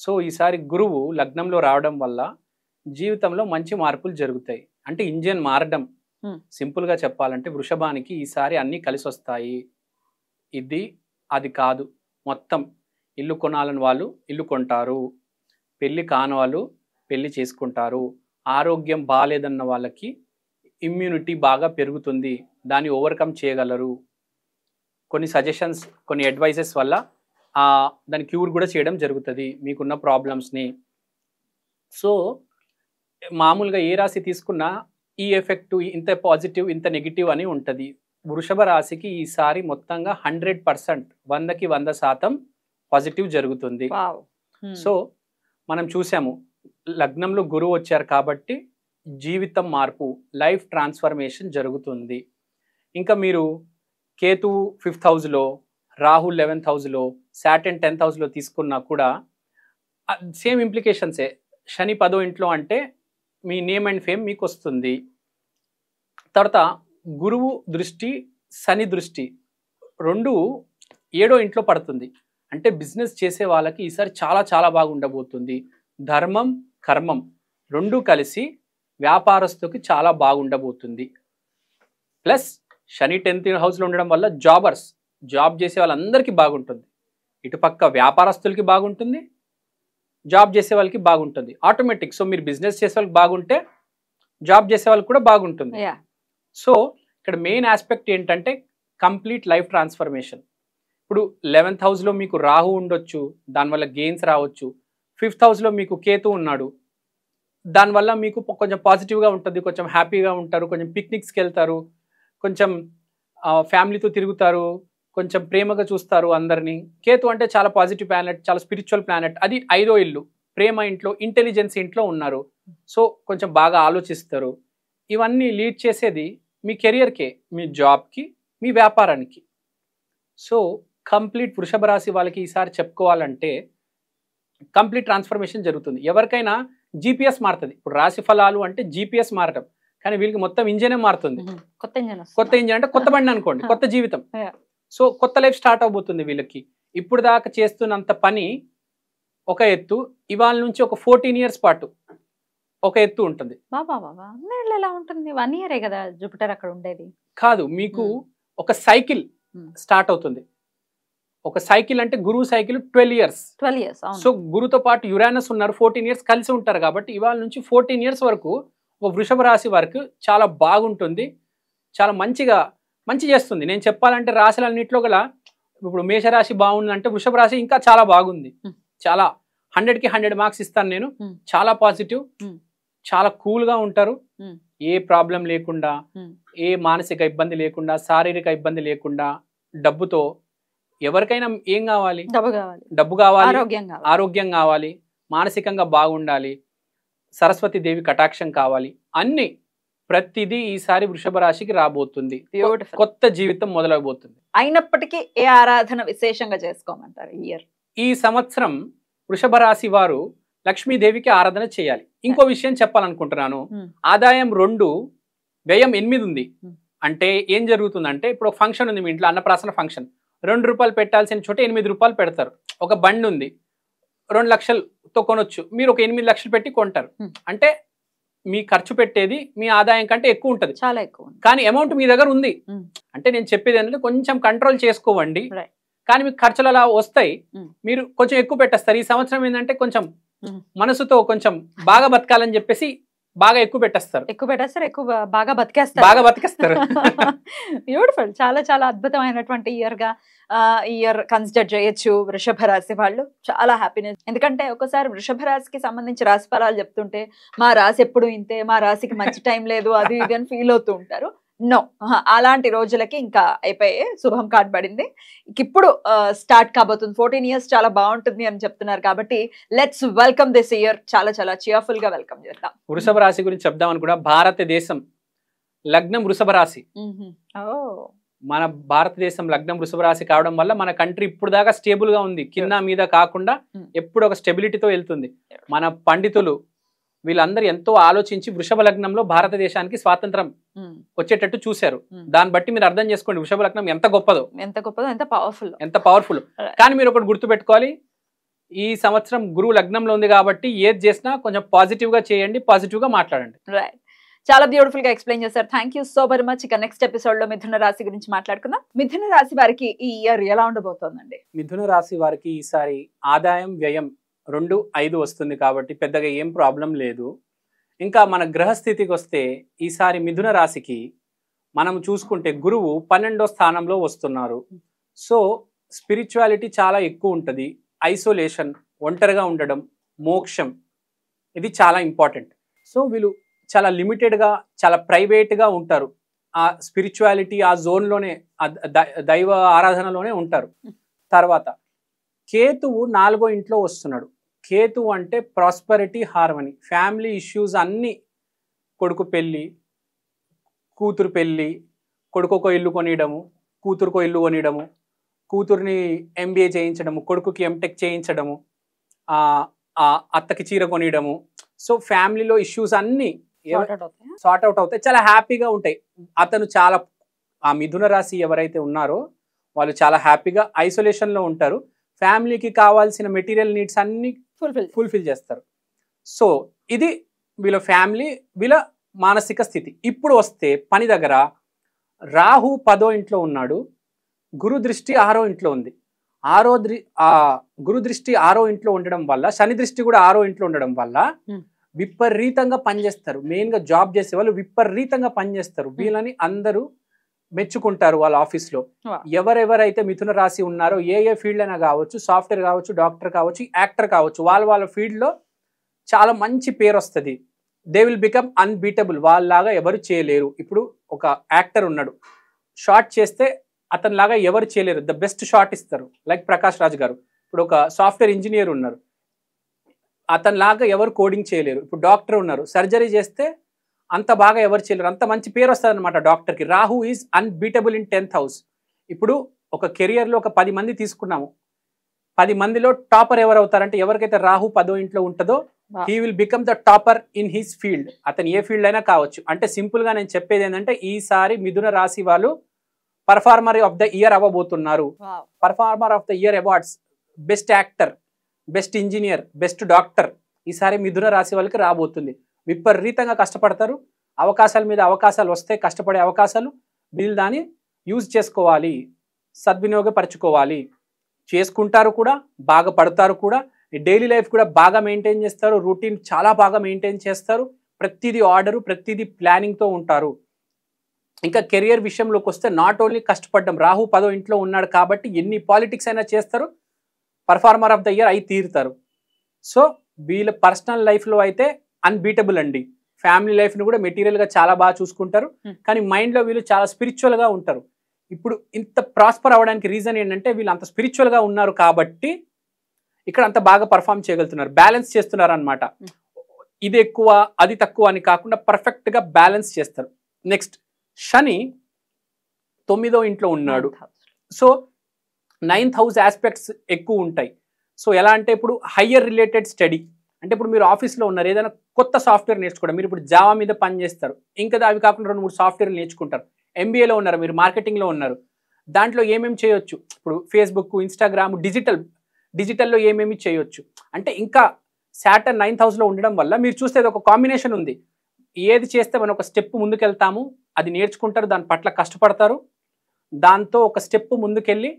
సో ఈసారి గురువు లగ్నంలో రావడం వల్ల జీవితంలో మంచి మార్పులు జరుగుతాయి. అంటే ఇంజిన్ మారడం, సింపుల్గా చెప్పాలంటే వృషభానికి ఈసారి అన్నీ కలిసి వస్తాయి. ఇది అది కాదు, మొత్తం ఇల్లు కొనాలని వాళ్ళు ఇల్లు కొంటారు, పెళ్ళి కాని వాళ్ళు పెళ్ళి చేసుకుంటారు, ఆరోగ్యం బాగాలేదన్న వాళ్ళకి ఇమ్యూనిటీ బాగా పెరుగుతుంది, దాన్ని ఓవర్కమ్ చేయగలరు. కొన్ని సజెషన్స్ కొన్ని అడ్వైజెస్ వల్ల దాన్ని క్యూర్ కూడా చేయడం జరుగుతుంది మీకున్న ప్రాబ్లమ్స్ని. సో మామూలుగా ఏ రాశి తీసుకున్నా ఈ ఎఫెక్ట్ ఇంత పాజిటివ్ ఇంత నెగిటివ్ అని ఉంటుంది. వృషభ రాశికి ఈసారి మొత్తంగా 100%, 100కి 100% పాజిటివ్ జరుగుతుంది. సో మనం చూసాము లగ్నంలో గురువు వచ్చారు కాబట్టి జీవితం మార్పు, లైఫ్ ట్రాన్స్ఫర్మేషన్ జరుగుతుంది. ఇంకా మీరు కేతు 5th హౌస్లో, రాహు 11th హౌస్లో, సాటర్న్ 10th హౌస్లో తీసుకున్నా కూడా సేమ్ ఇంప్లికేషన్సే. శని 10వ ఇంట్లో అంటే మీ నేమ్ అండ్ ఫేమ్ మీకు వస్తుంది. తర్వాత గురువు దృష్టి శని దృష్టి రెండు 7వ ఇంట్లో పడుతుంది. అంటే బిజినెస్ చేసే వాళ్ళకి ఈసారి చాలా చాలా బాగా ఉండబోతుంది. ధర్మం కర్మం రెండు కలిసి వ్యాపారస్తుకి చాలా బాగుండబోతుంది. ప్లస్ శని 10th హౌస్లో ఉండడం వల్ల జాబ్ చేసే వాళ్ళందరికీ బాగుంటుంది. ఇటుపక్క వ్యాపారస్తులకి బాగుంటుంది, జాబ్ చేసే వాళ్ళకి బాగుంటుంది ఆటోమేటిక్. సో మీరు బిజినెస్ చేసే వాళ్ళకి బాగుంటే జాబ్ చేసే వాళ్ళకి కూడా బాగుంటుంది. సో ఇక్కడ మెయిన్ ఆస్పెక్ట్ ఏంటంటే కంప్లీట్ లైఫ్ ట్రాన్స్ఫర్మేషన్. ఇప్పుడు 11th హౌస్లో మీకు రాహు ఉండొచ్చు, దానివల్ల గెయిన్స్ రావచ్చు. 5th హౌస్లో మీకు కేతు ఉన్నాడు, దానివల్ల మీకు కొంచెం పాజిటివ్గా ఉంటుంది, కొంచెం హ్యాపీగా ఉంటారు, కొంచెం పిక్నిక్స్కి వెళ్తారు, కొంచెం ఫ్యామిలీతో తిరుగుతారు, కొంచెం ప్రేమగా చూస్తారు అందరినీ. కేతు అంటే చాలా పాజిటివ్ ప్లానెట్, చాలా స్పిరిచువల్ ప్లానెట్. అది 5వ ఇల్లు, ప్రేమ ఇంట్లో, ఇంటెలిజెన్స్ ఇంట్లో ఉన్నారు. సో కొంచెం బాగా ఆలోచిస్తారు. ఇవన్నీ లీడ్ చేసేది మీ కెరియర్కే, మీ జాబ్కి, మీ వ్యాపారానికి. సో కంప్లీట్ వృషభ రాశి వాళ్ళకి ఈసారి చెప్పుకోవాలంటే కంప్లీట్ ట్రాన్స్ఫర్మేషన్ జరుగుతుంది. ఎవరికైనా జీపీఎస్ మారుతుంది. ఇప్పుడు రాశి ఫలాలు అంటే జీపీఎస్ మారటం, కానీ వీళ్ళకి మొత్తం ఇంజనే మారుతుంది. కొత్త ఇంజన్ అంటే కొత్త బండి అనుకోండి, కొత్త జీవితం. సో కొత్త లైఫ్ స్టార్ట్ అవబోతుంది వీళ్ళకి. ఇప్పుడు దాకా చేస్తున్నంత పని ఒక ఎత్తు, ఇవాళ నుంచి ఒక 14 years పాటు ఒక ఎత్తు ఉంటుంది. ఎలా ఉంటుంది? 1 year కదా జూపిటర్ అక్కడ ఉండేది. కాదు, మీకు ఒక సైకిల్ స్టార్ట్ అవుతుంది. ఒక సైకిల్ అంటే గురువు సైకిల్ 12 years. సో గురుతో పాటు యురానస్ ఉన్నారు, 14 years కలిసి ఉంటారు. కాబట్టి ఇవాళ నుంచి 14 years వరకు ఒక వృషభ రాశి వరకు చాలా బాగుంటుంది, చాలా మంచి చేస్తుంది. నేను చెప్పాలంటే రాశులన్నింటిలో గల ఇప్పుడు మేషరాశి బాగుందంటే వృషభ రాశి ఇంకా చాలా బాగుంది. చాలా 100కి 100 మార్క్స్ ఇస్తాను నేను. చాలా పాజిటివ్, చాలా కూల్గా ఉంటారు, ఏ ప్రాబ్లం లేకుండా, ఏ మానసిక ఇబ్బంది లేకుండా, శారీరక ఇబ్బంది లేకుండా, డబ్బుతో ఎవరికైనా ఏం కావాలి? డబ్బు కావాలి, ఆరోగ్యం కావాలి, మానసికంగా బాగుండాలి, సరస్వతి దేవి కటాక్షం కావాలి, అన్ని ప్రతిదీ ఈసారి వృషభ రాశికి రాబోతుంది. కొత్త జీవితం మొదలవబోతుంది. అయినప్పటికీ ఏ ఆరాధన విశేషంగా చేసుకోమంటారు ఈ సంవత్సరం? వృషభ రాశి వారు లక్ష్మీదేవికి ఆరాధన చేయాలి. ఇంకో విషయం చెప్పాలనుకుంటున్నాను. ఆదాయం 2, వ్యయం 8 ఉంది. అంటే ఏం జరుగుతుందంటే, ఇప్పుడు ఒక ఫంక్షన్ ఉంది మీ ఇంట్లో, అన్నప్రాసన ఫంక్షన్. 2 రూపాయలు పెట్టాల్సిన చోట 8 రూపాయలు పెడతారు. ఒక బండి ఉంది, 2 లక్షలతో కొనొచ్చు, మీరు ఒక 8 లక్షలు పెట్టి కొంటారు. అంటే మీ ఖర్చు పెట్టేది మీ ఆదాయం కంటే ఎక్కువ ఉంటుంది, చాలా ఎక్కువ. కానీ అమౌంట్ మీ దగ్గర ఉంది. అంటే నేను చెప్పేది ఏంటంటే కొంచెం కంట్రోల్ చేసుకోవండి, కానీ మీకు ఖర్చులు అలా వస్తాయి, మీరు కొంచెం ఎక్కువ పెట్టేస్తారు. ఈ సంవత్సరం ఏంటంటే కొంచెం మనసుతో కొంచెం బాగా బతకాలని చెప్పేసి బాగా ఎక్కువ పెట్టేస్తారు, బాగా బతికేస్తారు. బ్యూటిఫుల్. చాలా చాలా అద్భుతమైనటువంటి ఇయర్ కన్సిడర్ చేయొచ్చు వృషభ రాశి వాళ్ళు. చాలా హ్యాపీనెస్. ఎందుకంటే ఒకసారి వృషభ రాశికి సంబంధించి రాశి ఫలాలు చెప్తుంటే మా రాశి ఎప్పుడు ఇంతే, మా రాశికి మంచి టైం లేదు, అది ఇది అని ఫీల్ అవుతూ ఉంటారు. నో, అలాంటి రోజులకి ఇంకా అయిపోయే శుభం కార్డ్ పడింది. ఇప్పుడు స్టార్ట్ కాబోతుంది. 14 years చాలా బాగుంటుంది అని చెప్తున్నారు. కాబట్టి లెట్స్ వెల్కమ్ దిస్ ఇయర్. చాలా చాలా చియర్ఫుల్ గా వెల్కమ్ చేద్దాం. వృషభ రాశి గురించి చెప్దామని కూడా, భారతదేశం లగ్నం వృషభ రాశి. మన భారతదేశం లగ్నం వృషభ రాశి కావడం వల్ల మన కంట్రీ ఇప్పుడు దాకా స్టేబుల్ గా ఉంది, కింద మీద కాకుండా ఎప్పుడు ఒక స్టెబిలిటీతో వెళ్తుంది. మన పండితులు వీళ్ళందరూ ఎంతో ఆలోచించి వృషభ లగ్నంలో భారతదేశానికి స్వాతంత్రం వచ్చేటట్టు చూశారు. దాన్ని బట్టి మీరు అర్థం చేసుకోండి వృషభ లగ్నం ఎంత గొప్పదో, ఎంత పవర్ఫుల్. కానీ మీరు ఒకటి గుర్తుపెట్టుకోవాలి, ఈ సంవత్సరం గురువు లగ్నంలో ఉంది కాబట్టి ఏది చేసినా కొంచెం పాజిటివ్ గా చేయండి, పాజిటివ్ గా మాట్లాడండి. చాలా బ్యూటిఫుల్ గా ఎక్స్ప్లెయిన్ చేశారు. Thank you so very much. ఇక నెక్స్ట్ ఎపిసోడ్ లో మిథున రాశి గురించి మాట్లాడుకుందాం. మిథున రాశి వారికి ఈ ఇయర్ ఎలా ఉండబోతోందండి? మిథున రాశి వారికి ఈసారి ఆదాయం వ్యయం 2, 5 వస్తుంది కాబట్టి పెద్దగా ఏం ప్రాబ్లం లేదు. ఇంకా మన గ్రహస్థితికి వస్తే ఈసారి మిథున రాశికి మనం చూసుకుంటే గురువు 12వ స్థానంలో వస్తున్నారు. సో స్పిరిచువాలిటీ చాలా ఎక్కువ ఉంటుంది, ఐసోలేషన్, ఒంటరిగా ఉండడం, మోక్షం, ఇది చాలా ఇంపార్టెంట్. సో వీళ్ళు చాలా లిమిటెడ్గా, చాలా ప్రైవేట్గా ఉంటారు. ఆ స్పిరిచువాలిటీ ఆ జోన్లోనే, దైవ ఆరాధనలోనే ఉంటారు. తర్వాత కేతువు 4వ ఇంట్లో వస్తున్నాడు. కేతువు అంటే ప్రాస్పరిటీ, హార్మనీ, ఫ్యామిలీ ఇష్యూస్ అన్నీ, కొడుకు పెళ్ళి, కూతురు పెళ్ళి, కొడుకుకో ఇల్లు కొనియడము, కూతురుకో ఇల్లు కొనియడము, కూతుర్ని MBA చేయించడము, కొడుకుకి MTech చేయించడము, అత్తకి చీర కొనియడము. సో ఫ్యామిలీలో ఇష్యూస్ అన్నీ సార్ట్ అవుట్ అవుతాయి, చాలా హ్యాపీగా ఉంటాయి. అతను చాలా, ఆ మిథున రాశి ఎవరైతే ఉన్నారో వాళ్ళు చాలా హ్యాపీగా ఐసోలేషన్లో ఉంటారు. ఫ్యామిలీకి కావాల్సిన మెటీరియల్ నీడ్స్ అన్ని ఫుల్ఫిల్ చేస్తారు. సో ఇది వీళ్ళ ఫ్యామిలీ, వీళ్ళ మానసిక స్థితి. ఇప్పుడు వస్తే పని దగ్గర రాహు 10వ ఇంట్లో ఉన్నాడు, గురు దృష్టి 6వ ఇంట్లో ఉంది. గురు దృష్టి 6వ ఇంట్లో ఉండడం వల్ల, శని దృష్టి కూడా 6వ ఇంట్లో ఉండడం వల్ల విపరీతంగా పనిచేస్తారు. మెయిన్గా జాబ్ చేసే వాళ్ళు విపరీతంగా పనిచేస్తారు. వీళ్ళని అందరూ మెచ్చుకుంటారు వాళ్ళ ఆఫీస్లో. ఎవరెవరైతే మిథున రాశి ఉన్నారో ఏ ఫీల్డ్ అయినా కావచ్చు, సాఫ్ట్వేర్ కావచ్చు, డాక్టర్ కావచ్చు, యాక్టర్ కావచ్చు, వాళ్ళ ఫీల్డ్లో చాలా మంచి పేరు వస్తుంది. They will become unbeatable. వాళ్ళలాగా ఎవరు చేయలేరు. ఇప్పుడు ఒక యాక్టర్ ఉన్నాడు, షార్ట్ చేస్తే అతనిలాగా ఎవరు చేయలేరు, ద బెస్ట్ షార్ట్ ఇస్తారు. లైక్ ప్రకాష్ రాజ్ గారు. ఇప్పుడు ఒక సాఫ్ట్వేర్ ఇంజనీర్ ఉన్నారు, అతనిలాగా ఎవరు కోడింగ్ చేయలేరు. ఇప్పుడు డాక్టర్ ఉన్నారు, సర్జరీ చేస్తే అంత బాగా ఎవరు చేయలేరు, అంత మంచి పేరు వస్తుంది అనమాట డాక్టర్కి. Rahu is unbeatable in 10th house. ఇప్పుడు ఒక కెరియర్లో ఒక 10 మంది తీసుకున్నాము, 10 మందిలో టాపర్ ఎవరు అవుతారంటే ఎవరికైతే రాహు 10వ ఇంట్లో ఉంటుందో he will become the topper in his field. అతను ఏ ఫీల్డ్ అయినా కావచ్చు. అంటే సింపుల్ గా నేను చెప్పేది ఏంటంటే ఈసారి మిథున రాశి వాళ్ళు పర్ఫార్మర్ ఆఫ్ ద ఇయర్ అవ్వబోతున్నారు. Performer of the year awards, best actor, best engineer, best doctor ఈసారి మిథున రాశి వాళ్ళకి రాబోతుంది. విపరీతంగా కష్టపడతారు. అవకాశాల మీద అవకాశాలు వస్తాయి. కష్టపడే అవకాశాలు వీళ్ళు దాన్ని యూజ్ చేసుకోవాలి, సద్వినియోగపరచుకోవాలి. చేసుకుంటారు కూడా, బాగా పడతారు కూడా. డైలీ లైఫ్ కూడా బాగా మెయింటైన్ చేస్తారు. రొటీన్ చాలా బాగా మెయింటైన్ చేస్తారు. ప్రతిదీ ఆర్డరు, ప్రతిదీ ప్లానింగ్తో ఉంటారు. ఇంకా కెరియర్ విషయంలోకి వస్తే నాట్ ఓన్లీ కష్టపడ్డం, రాహు 10వ ఇంట్లో ఉన్నాడు కాబట్టి ఎన్ని పాలిటిక్స్ అయినా చేస్తారు, పర్ఫార్మర్ ఆఫ్ ద ఇయర్ అయి తీరుతారు. సో వీళ్ళ పర్సనల్ లైఫ్లో అయితే అన్బీటబుల్ అండి. ఫ్యామిలీ లైఫ్ని కూడా మెటీరియల్గా చాలా బాగా చూసుకుంటారు. కానీ మైండ్లో వీళ్ళు చాలా స్పిరిచువల్గా ఉంటారు. ఇప్పుడు ఇంత ప్రాస్పర్ అవ్వడానికి రీజన్ ఏంటంటే వీళ్ళు అంత స్పిరిచువల్గా ఉన్నారు కాబట్టి ఇక్కడ అంత బాగా పర్ఫామ్ చేయగలుగుతున్నారు. బ్యాలెన్స్ చేస్తున్నారు అనమాట. ఇది ఎక్కువ అది తక్కువ అని కాకుండా పర్ఫెక్ట్గా బ్యాలెన్స్ చేస్తారు. నెక్స్ట్ శని 9వ ఇంట్లో ఉన్నాడు. సో 9th హౌస్ ఆస్పెక్ట్స్ ఎక్కువ ఉంటాయి. సో ఎలా అంటే ఇప్పుడు హయ్యర్ రిలేటెడ్ స్టడీ అంటే ఇప్పుడు మీరు ఆఫీస్లో ఉన్నారు, ఏదైనా కొత్త సాఫ్ట్వేర్ నేర్చుకోవడం, మీరు ఇప్పుడు జావా మీద పని చేస్తారు, ఇంకా అవి కాకుండా 2-3 సాఫ్ట్వేర్లు నేర్చుకుంటారు. ఎంబీఏలో ఉన్నారు, మీరు మార్కెటింగ్లో ఉన్నారు, దాంట్లో ఏమేమి చేయొచ్చు, ఇప్పుడు ఫేస్బుక్, ఇన్స్టాగ్రామ్, డిజిటల్లో ఏమేమి చేయొచ్చు అంటే ఇంకా సాటర్న్ 9th హౌస్లో ఉండడం వల్ల మీరు చూస్తే ఒక కాంబినేషన్ ఉంది. ఏది చేస్తే మనం ఒక స్టెప్ ముందుకెళ్తాము, అది నేర్చుకుంటారు, దాని పట్ల కష్టపడతారు, దాంతో ఒక స్టెప్ ముందుకెళ్ళి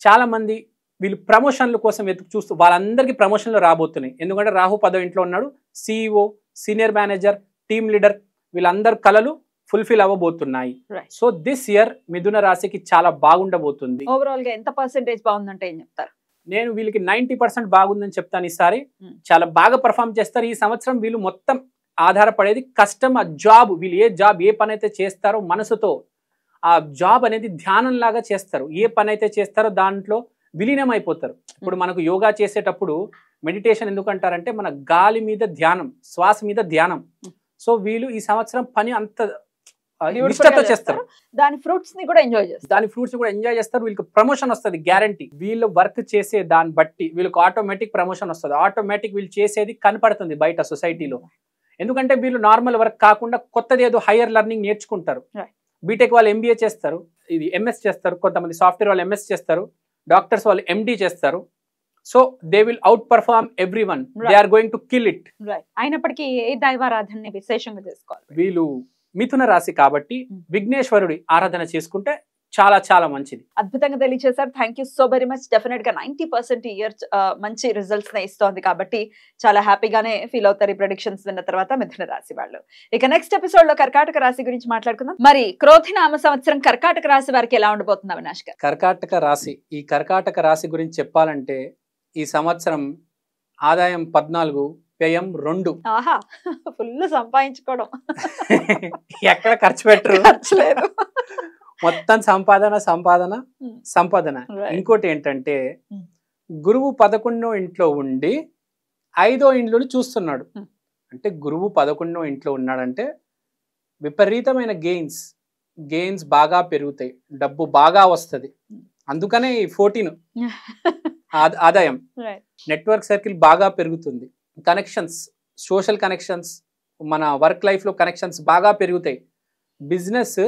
చాలామంది వీళ్ళు ప్రమోషన్ల కోసం వెతుకు చూస్తూ వాళ్ళందరికీ ప్రమోషన్లు రాబోతున్నాయి. ఎందుకంటే రాహు 10వ ఇంట్లో ఉన్నాడు. CEO, senior manager, team leader వీళ్ళందరి కళలు ఫుల్ఫిల్ అవ్వబోతున్నాయి. సో దిస్ ఇయర్ మిథున రాశికి చాలా బాగుండబోతుంది. ఓవరాల్ గా ఎంత పర్సెంటేజ్ బాగుందంటే ఏం చెప్తారు? నేను వీళ్ళకి 90% బాగుందని చెప్తాను. ఈసారి చాలా బాగా పర్ఫామ్ చేస్తారు. ఈ సంవత్సరం వీళ్ళు మొత్తం ఆధారపడేది కష్టం, ఆ జాబ్. వీళ్ళు ఏ పని అయితే చేస్తారో మనసుతో ఆ జాబ్ అనేది ధ్యానం లాగా చేస్తారు. ఏ పని అయితే చేస్తారో దాంట్లో విలీనం అయిపోతారు. ఇప్పుడు మనకు యోగా చేసేటప్పుడు మెడిటేషన్ ఎందుకు అంటారంటే మన గాలి మీద ధ్యానం, శ్వాస మీద ధ్యానం. సో వీళ్ళు ఈ సంవత్సరం పని అంత ఇష్టంతో చేస్తారు. దాని ఫ్రూట్స్ ని కూడా ఎంజాయ్ చేస్తారు. వీళ్ళకి ప్రమోషన్ వస్తుంది గ్యారంటీ. వీళ్ళు వర్క్ చేసే దాన్ని బట్టి వీళ్ళకి ఆటోమేటిక్ ప్రమోషన్ వస్తుంది. ఆటోమేటిక్ వీళ్ళు చేసేది కనపడుతుంది బయట సొసైటీలో. ఎందుకంటే వీళ్ళు నార్మల్ వర్క్ కాకుండా కొత్తది ఏదో హైయర్ లెర్నింగ్ నేర్చుకుంటారు. బీటెక్ వాళ్ళు MBA చేస్తారు, ఇది MS చేస్తారు, కొంతమంది సాఫ్ట్వేర్ వాళ్ళు MS చేస్తారు, డాక్టర్స్ వాళ్ళు MD చేస్తారు. So they will outperform everyone. They are going to kill it. అయినప్పటికీ ఏ దైవారాధన విశేషంగా చేసుకోవాలి? వీళ్ళు మిథున రాశి కాబట్టి విఘ్నేశ్వరుడి ఆరాధన చేసుకుంటే చాలా చాలా మంచిది. అద్భుతంగా తెలియజేశారు. Thank you so very much. Definite గా 90% ఇయర్ మంచి రిజల్ట్స్ నే ఇస్తోంది కాబట్టి చాలా హ్యాపీగానే ఫీల్ అవుతారు ఈ ప్రెడిక్షన్స్ విన్న తర్వాత మిథున రాశి వాళ్ళు. ఇక నెక్స్ట్ ఎపిసోడ్ లో కర్కాటక రాశి గురించి మాట్లాడుకుందాం. మరి క్రోధినామ సంవత్సరం కర్కాటక రాశి వారికి ఎలా ఉండబోతుంది అవినాష్ గారు? కర్కాటక రాశి, ఈ కర్కాటక రాశి గురించి చెప్పాలంటే ఈ సంవత్సరం ఆదాయం 14, వ్యయం 2. ఆహా, ఫుల్ సంపాదించుకోవడం, ఎక్కడ ఖర్చు పెట్టరు, లేదు, మొత్తం సంపాదన. ఇంకోటి ఏంటంటే గురువు 11వ ఇంట్లో ఉండి 5వ ఇంట్లోని చూస్తున్నాడు. అంటే గురువు 11వ ఇంట్లో ఉన్నాడంటే విపరీతమైన గెయిన్స్ బాగా పెరుగుతాయి, డబ్బు బాగా వస్తుంది. అందుకనే 14 ఆదాయం, నెట్వర్క్ సర్కిల్ బాగా పెరుగుతుంది, కనెక్షన్స్, సోషల్ కనెక్షన్స్, మన వర్క్ లైఫ్లో కనెక్షన్స్ బాగా పెరుగుతాయి. బిజినెస్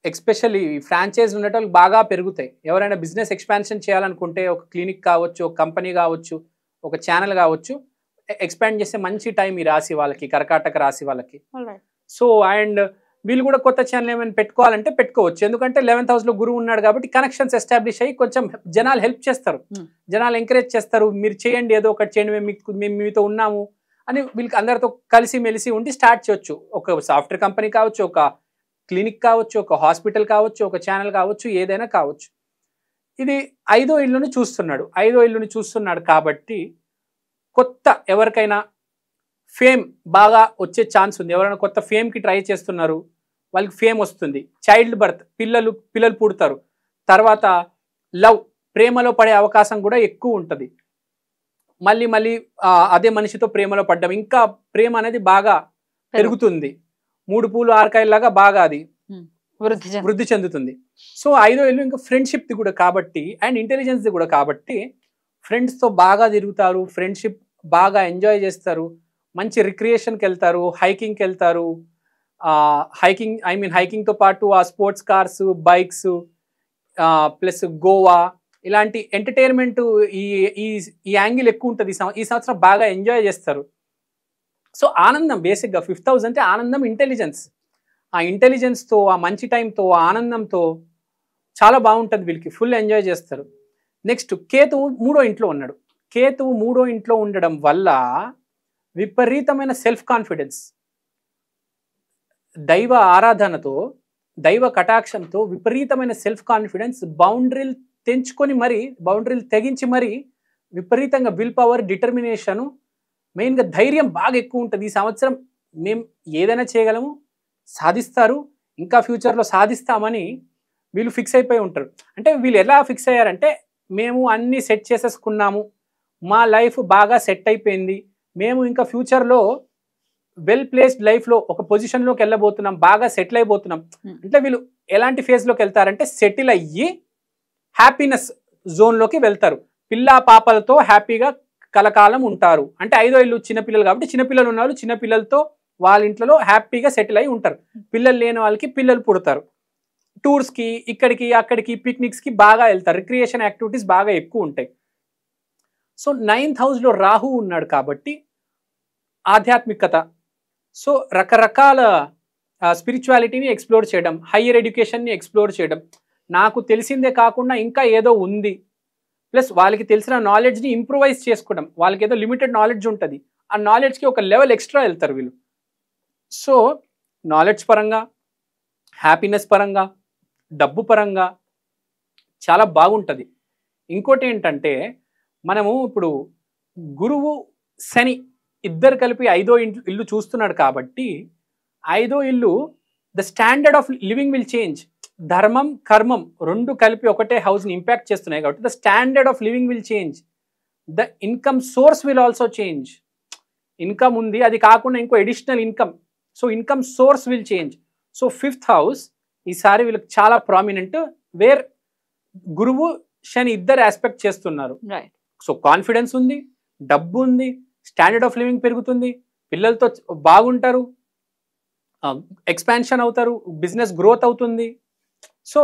ఎక్స్పెషల్లీ ఫ్రాంచైజ్ ఉండేటోళ్ళకి బాగా పెరుగుతాయి. ఎవరైనా బిజినెస్ ఎక్స్పాన్షన్ చేయాలనుకుంటే ఒక క్లినిక్ కావచ్చు, ఒక కంపెనీ కావచ్చు, ఒక ఛానల్ కావచ్చు, ఎక్స్పాండ్ చేసే మంచి టైం ఈ రాశి వాళ్ళకి, కర్కాటక రాశి వాళ్ళకి. సో అండ్ వీళ్ళు కూడా కొత్త ఛానల్ ఏమైనా పెట్టుకోవాలంటే పెట్టుకోవచ్చు. ఎందుకంటే 11th హౌస్లో గురువు ఉన్నాడు కాబట్టి కనెక్షన్స్ ఎస్టాబ్లిష్ అయ్యి కొంచెం జనాలు హెల్ప్ చేస్తారు, జనాలు ఎంకరేజ్ చేస్తారు. మీరు చేయండి, ఏదో ఒకటి చేయండి, మేము మీతో ఉన్నాము అని వీళ్ళకి అందరితో కలిసి మెలిసి ఉండి స్టార్ట్ చేయొచ్చు. ఒక సాఫ్ట్వేర్ కంపెనీ కావచ్చు, ఒక క్లినిక్ కావచ్చు, ఒక హాస్పిటల్ కావచ్చు, ఒక ఛానల్ కావచ్చు, ఏదైనా కావచ్చు. ఇది 5వ ఇల్లుని చూస్తున్నాడు కాబట్టి కొత్త ఎవరికైనా ఫేమ్ బాగా వచ్చే ఛాన్స్ ఉంది. ఎవరైనా కొత్త ఫేమ్కి ట్రై చేస్తున్నారు, వాళ్ళకి ఫేమ్ వస్తుంది. చైల్డ్ బర్త్, పిల్లలు పుడతారు. తర్వాత లవ్, ప్రేమలో పడే అవకాశం కూడా ఎక్కువ ఉంటుంది. మళ్ళీ అదే మనిషితో ప్రేమలో పడ్డం, ఇంకా ప్రేమ అనేది బాగా పెరుగుతుంది. 3 పూలు 6 కాయల్లాగా బాగా అది వృద్ధి చెందుతుంది. సో 5వ ఇల్లు ఇంకా ఫ్రెండ్షిప్ది కూడా కాబట్టి అండ్ ఇంటెలిజెన్స్ది కూడా కాబట్టి ఫ్రెండ్స్తో బాగా తిరుగుతారు. ఫ్రెండ్షిప్ బాగా ఎంజాయ్ చేస్తారు, మంచి రిక్రియేషన్కి వెళ్తారు, హైకింగ్కి వెళ్తారు. హైకింగ్తో పాటు ఆ sports cars, bikes, plus Goa ఇలాంటి ఎంటర్టైన్మెంట్ ఈ ఈ ఈ యాంగిల్ ఎక్కువ ఉంటుంది. ఈ సంవత్సరం బాగా ఎంజాయ్ చేస్తారు. సో ఆనందం బేసిక్గా 5th హౌస్ అంటే ఆనందం, ఇంటెలిజెన్స్. ఆ ఇంటెలిజెన్స్తో, ఆ మంచి టైంతో, ఆ ఆనందంతో చాలా బాగుంటుంది వీళ్ళకి, ఫుల్ ఎంజాయ్ చేస్తారు. నెక్స్ట్ కేతువు 3వ ఇంట్లో ఉన్నాడు. కేతువు 3వ ఇంట్లో ఉండడం వల్ల విపరీతమైన సెల్ఫ్ కాన్ఫిడెన్స్, దైవ ఆరాధనతో, దైవ కటాక్షంతో విపరీతమైన సెల్ఫ్ కాన్ఫిడెన్స్, బౌండరీలు తెగించి మరి విపరీతంగా విల్ పవర్, డిటర్మినేషను, మెయిన్గా ధైర్యం బాగా ఎక్కువ ఉంటుంది. ఈ సంవత్సరం మేము ఏదైనా చేయగలము, సాధిస్తారు, ఇంకా ఫ్యూచర్లో సాధిస్తామని వీళ్ళు ఫిక్స్ అయిపోయి ఉంటారు. అంటే వీళ్ళు ఎలా ఫిక్స్ అయ్యారంటే, మేము అన్నీ సెట్ చేసేసుకున్నాము, మా లైఫ్ బాగా సెట్ అయిపోయింది, మేము ఇంకా ఫ్యూచర్లో వెల్ ప్లేస్డ్ లైఫ్లో ఒక పొజిషన్లోకి వెళ్ళబోతున్నాం, బాగా సెటిల్ అయిపోతున్నాం. అంటే వీళ్ళు ఎలాంటి ఫేజ్లోకి వెళ్తారంటే, సెటిల్ అయ్యి హ్యాపీనెస్ జోన్లోకి వెళ్తారు. పిల్లా పాపలతో హ్యాపీగా కలకాలం ఉంటారు. అంటే 5వ ఇల్లు చిన్నపిల్లలు కాబట్టి చిన్నపిల్లలు ఉన్న వాళ్ళు చిన్నపిల్లలతో వాళ్ళ ఇంట్లో హ్యాపీగా సెటిల్ అయి ఉంటారు. పిల్లలు లేని వాళ్ళకి పిల్లలు పుడతారు. టూర్స్కి, ఇక్కడికి అక్కడికి, పిక్నిక్స్కి బాగా వెళ్తారు. రిక్రియేషన్ యాక్టివిటీస్ బాగా ఎక్కువ ఉంటాయి. సో 9th హౌస్లో రాహు ఉన్నాడు కాబట్టి ఆధ్యాత్మికత, సో రకరకాల స్పిరిచువాలిటీని ఎక్స్ప్లోర్ చేయడం, హయ్యర్ ఎడ్యుకేషన్ని ఎక్స్ప్లోర్ చేయడం, నాకు తెలిసిందే కాకుండా ఇంకా ఏదో ఉంది, ప్లస్ వాళ్ళకి తెలిసిన నాలెడ్జ్ని ఇంప్రూవైజ్ చేసుకోవడం. వాళ్ళకి ఏదో లిమిటెడ్ నాలెడ్జ్ ఉంటుంది, ఆ నాలెడ్జ్కి ఒక లెవెల్ ఎక్స్ట్రా వెళ్తారు వీళ్ళు. సో నాలెడ్జ్ పరంగా, హ్యాపీనెస్ పరంగా, డబ్బు పరంగా చాలా బాగుంటుంది. ఇంకోటి ఏంటంటే, మనము ఇప్పుడు గురువు శని ఇద్దరు కలిపి 5వ ఇల్లు చూస్తున్నాడు కాబట్టి 5వ ఇల్లు the standard of living will change. ధర్మం, కర్మం రెండు కలిపి ఒకటే హౌస్ని ఇంపాక్ట్ చేస్తున్నాయి కాబట్టి the standard of living will change, the income source will also change. Income ఉంది, అది కాకుండా ఇంకో additional income, so income source will change. So 5th house ఈసారి వీళ్ళకి చాలా ప్రామినెంట్, వేర్ గురువు శని ఇద్దరు ఆస్పెక్ట్ చేస్తున్నారు. సో కాన్ఫిడెన్స్ ఉంది, డబ్బు ఉంది, స్టాండర్డ్ ఆఫ్ లివింగ్ పెరుగుతుంది, పిల్లలతో బాగుంటారు, ఎక్స్పాన్షన్ అవుతారు, బిజినెస్ గ్రోత్ అవుతుంది. సో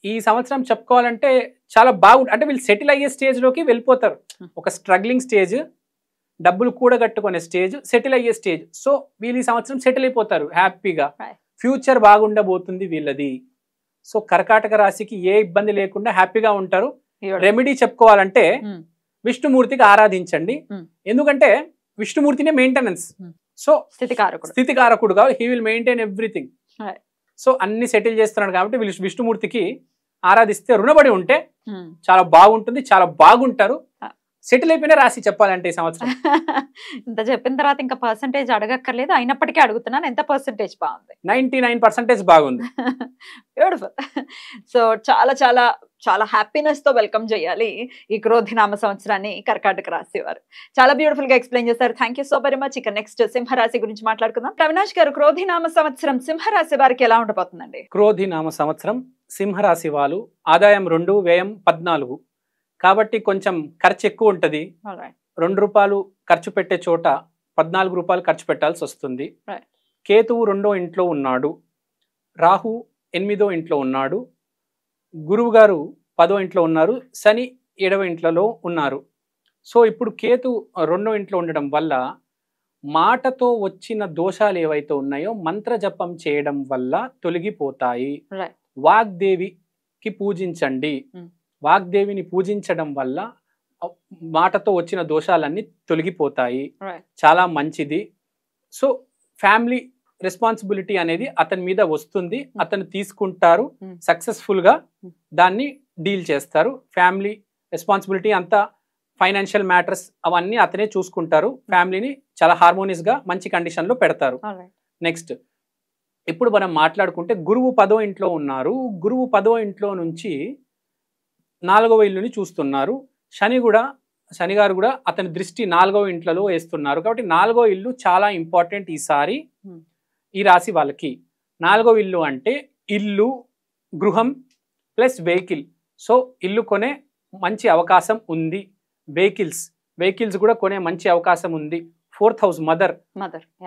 ఈ సంవత్సరం చెప్పుకోవాలంటే చాలా బాగుంటుంది. అంటే వీళ్ళు సెటిల్ అయ్యే స్టేజ్లోకి వెళ్ళిపోతారు. ఒక స్ట్రగ్లింగ్ స్టేజ్, డబ్బులు కూడగట్టుకునే స్టేజ్, సెటిల్ అయ్యే స్టేజ్. సో వీళ్ళు ఈ సంవత్సరం సెటిల్ అయిపోతారు హ్యాపీగా, ఫ్యూచర్ బాగుండబోతుంది వీళ్ళది. సో కర్కాటక రాశికి ఏ ఇబ్బంది లేకుండా హ్యాపీగా ఉంటారు. రెమెడీ చెప్పుకోవాలంటే విష్ణుమూర్తికి ఆరాధించండి, ఎందుకంటే విష్ణుమూర్తినే మెయింటెనెన్స్. సో స్థితికారకుడుగా he will maintain everything. So అన్ని సెటిల్ చేస్తున్నాడు కాబట్టి వీళ్ళు విష్ణుమూర్తికి ఆరాధిస్తే, రుణపడి ఉంటే చాలా బాగుంటుంది, చాలా బాగుంటారు. సెటిల్ అయిపోయిన రాశి చెప్పాలంటే ఈ సంవత్సరం. ఇంత చెప్పిన తర్వాత ఇంకా పర్సంటేజ్ అడగక్కర్లేదు, అయినప్పటికీ అడుగుతున్నాను, ఎంత పర్సంటేజ్ బాగుంది? 99% బాగుంది. బ్యూటిఫుల్. సో చాలా చాలా చాలా హ్యాపీనెస్ తో వెల్కమ్ చేయాలి ఈ క్రోధినామ సంవత్సరాన్ని కర్కాటక రాశి వారు. చాలా బ్యూటిఫుల్ గా ఎక్స్ప్లెయిన్ చేశారు. Thank you so very much. ఇక నెక్స్ట్ సింహరాశి గురించి మాట్లాడుకుందాం. అవినాష్ గారు, క్రోధినామ సంవత్సరం సింహరాశి వారికి ఎలా ఉండబోతుందండి? క్రోధినామ సంవత్సరం సింహరాశి వాళ్ళు ఆదాయం 2, వ్యయం 14 కాబట్టి కొంచెం ఖర్చు ఎక్కువ ఉంటుంది. 2 రూపాయలు ఖర్చు పెట్టే చోట 14 రూపాయలు ఖర్చు పెట్టాల్సి వస్తుంది. కేతువు 2వ ఇంట్లో ఉన్నాడు, రాహు 8వ ఇంట్లో ఉన్నాడు, గురువు గారు 10వ ఇంట్లో ఉన్నారు, శని 7వ ఇంట్లో ఉన్నారు. సో ఇప్పుడు కేతు 2వ ఇంట్లో ఉండడం వల్ల మాటతో వచ్చిన దోషాలు ఏవైతే ఉన్నాయో మంత్ర జపం చేయడం వల్ల తొలగిపోతాయి. వాగ్దేవికి పూజించండి. వాగ్దేవిని పూజించడం వల్ల మాటతో వచ్చిన దోషాలన్నీ తొలగిపోతాయి. చాలా మంచిది. సో ఫ్యామిలీ రెస్పాన్సిబిలిటీ అనేది అతని మీద వస్తుంది, అతను తీసుకుంటారు, సక్సెస్ఫుల్ గా దాన్ని డీల్ చేస్తారు. ఫ్యామిలీ రెస్పాన్సిబిలిటీ అంతా, ఫైనాన్షియల్ మ్యాటర్స్ అవన్నీ అతనే చూసుకుంటారు. ఫ్యామిలీని చాలా హార్మోనియస్ గా మంచి కండిషన్ లో పెడతారు. నెక్స్ట్ ఇప్పుడు మనం మాట్లాడుకుంటే గురువు 10వ ఇంట్లో ఉన్నారు. గురువు 10వ ఇంట్లో నుంచి 4వ ఇల్లుని చూస్తున్నారు. శని గారు కూడా అతని దృష్టి 4వ ఇంట్లో వేస్తున్నారు. కాబట్టి 4వ ఇల్లు చాలా ఇంపార్టెంట్ ఈసారి ఈ రాశి వాళ్ళకి. 4వ ఇల్లు అంటే ఇల్లు, గృహం ప్లస్ వెహికల్. సో ఇల్లు కొనే మంచి అవకాశం ఉంది. వెహికల్స్ వెహికల్స్ కూడా కొనే మంచి అవకాశం ఉంది. 4th house mother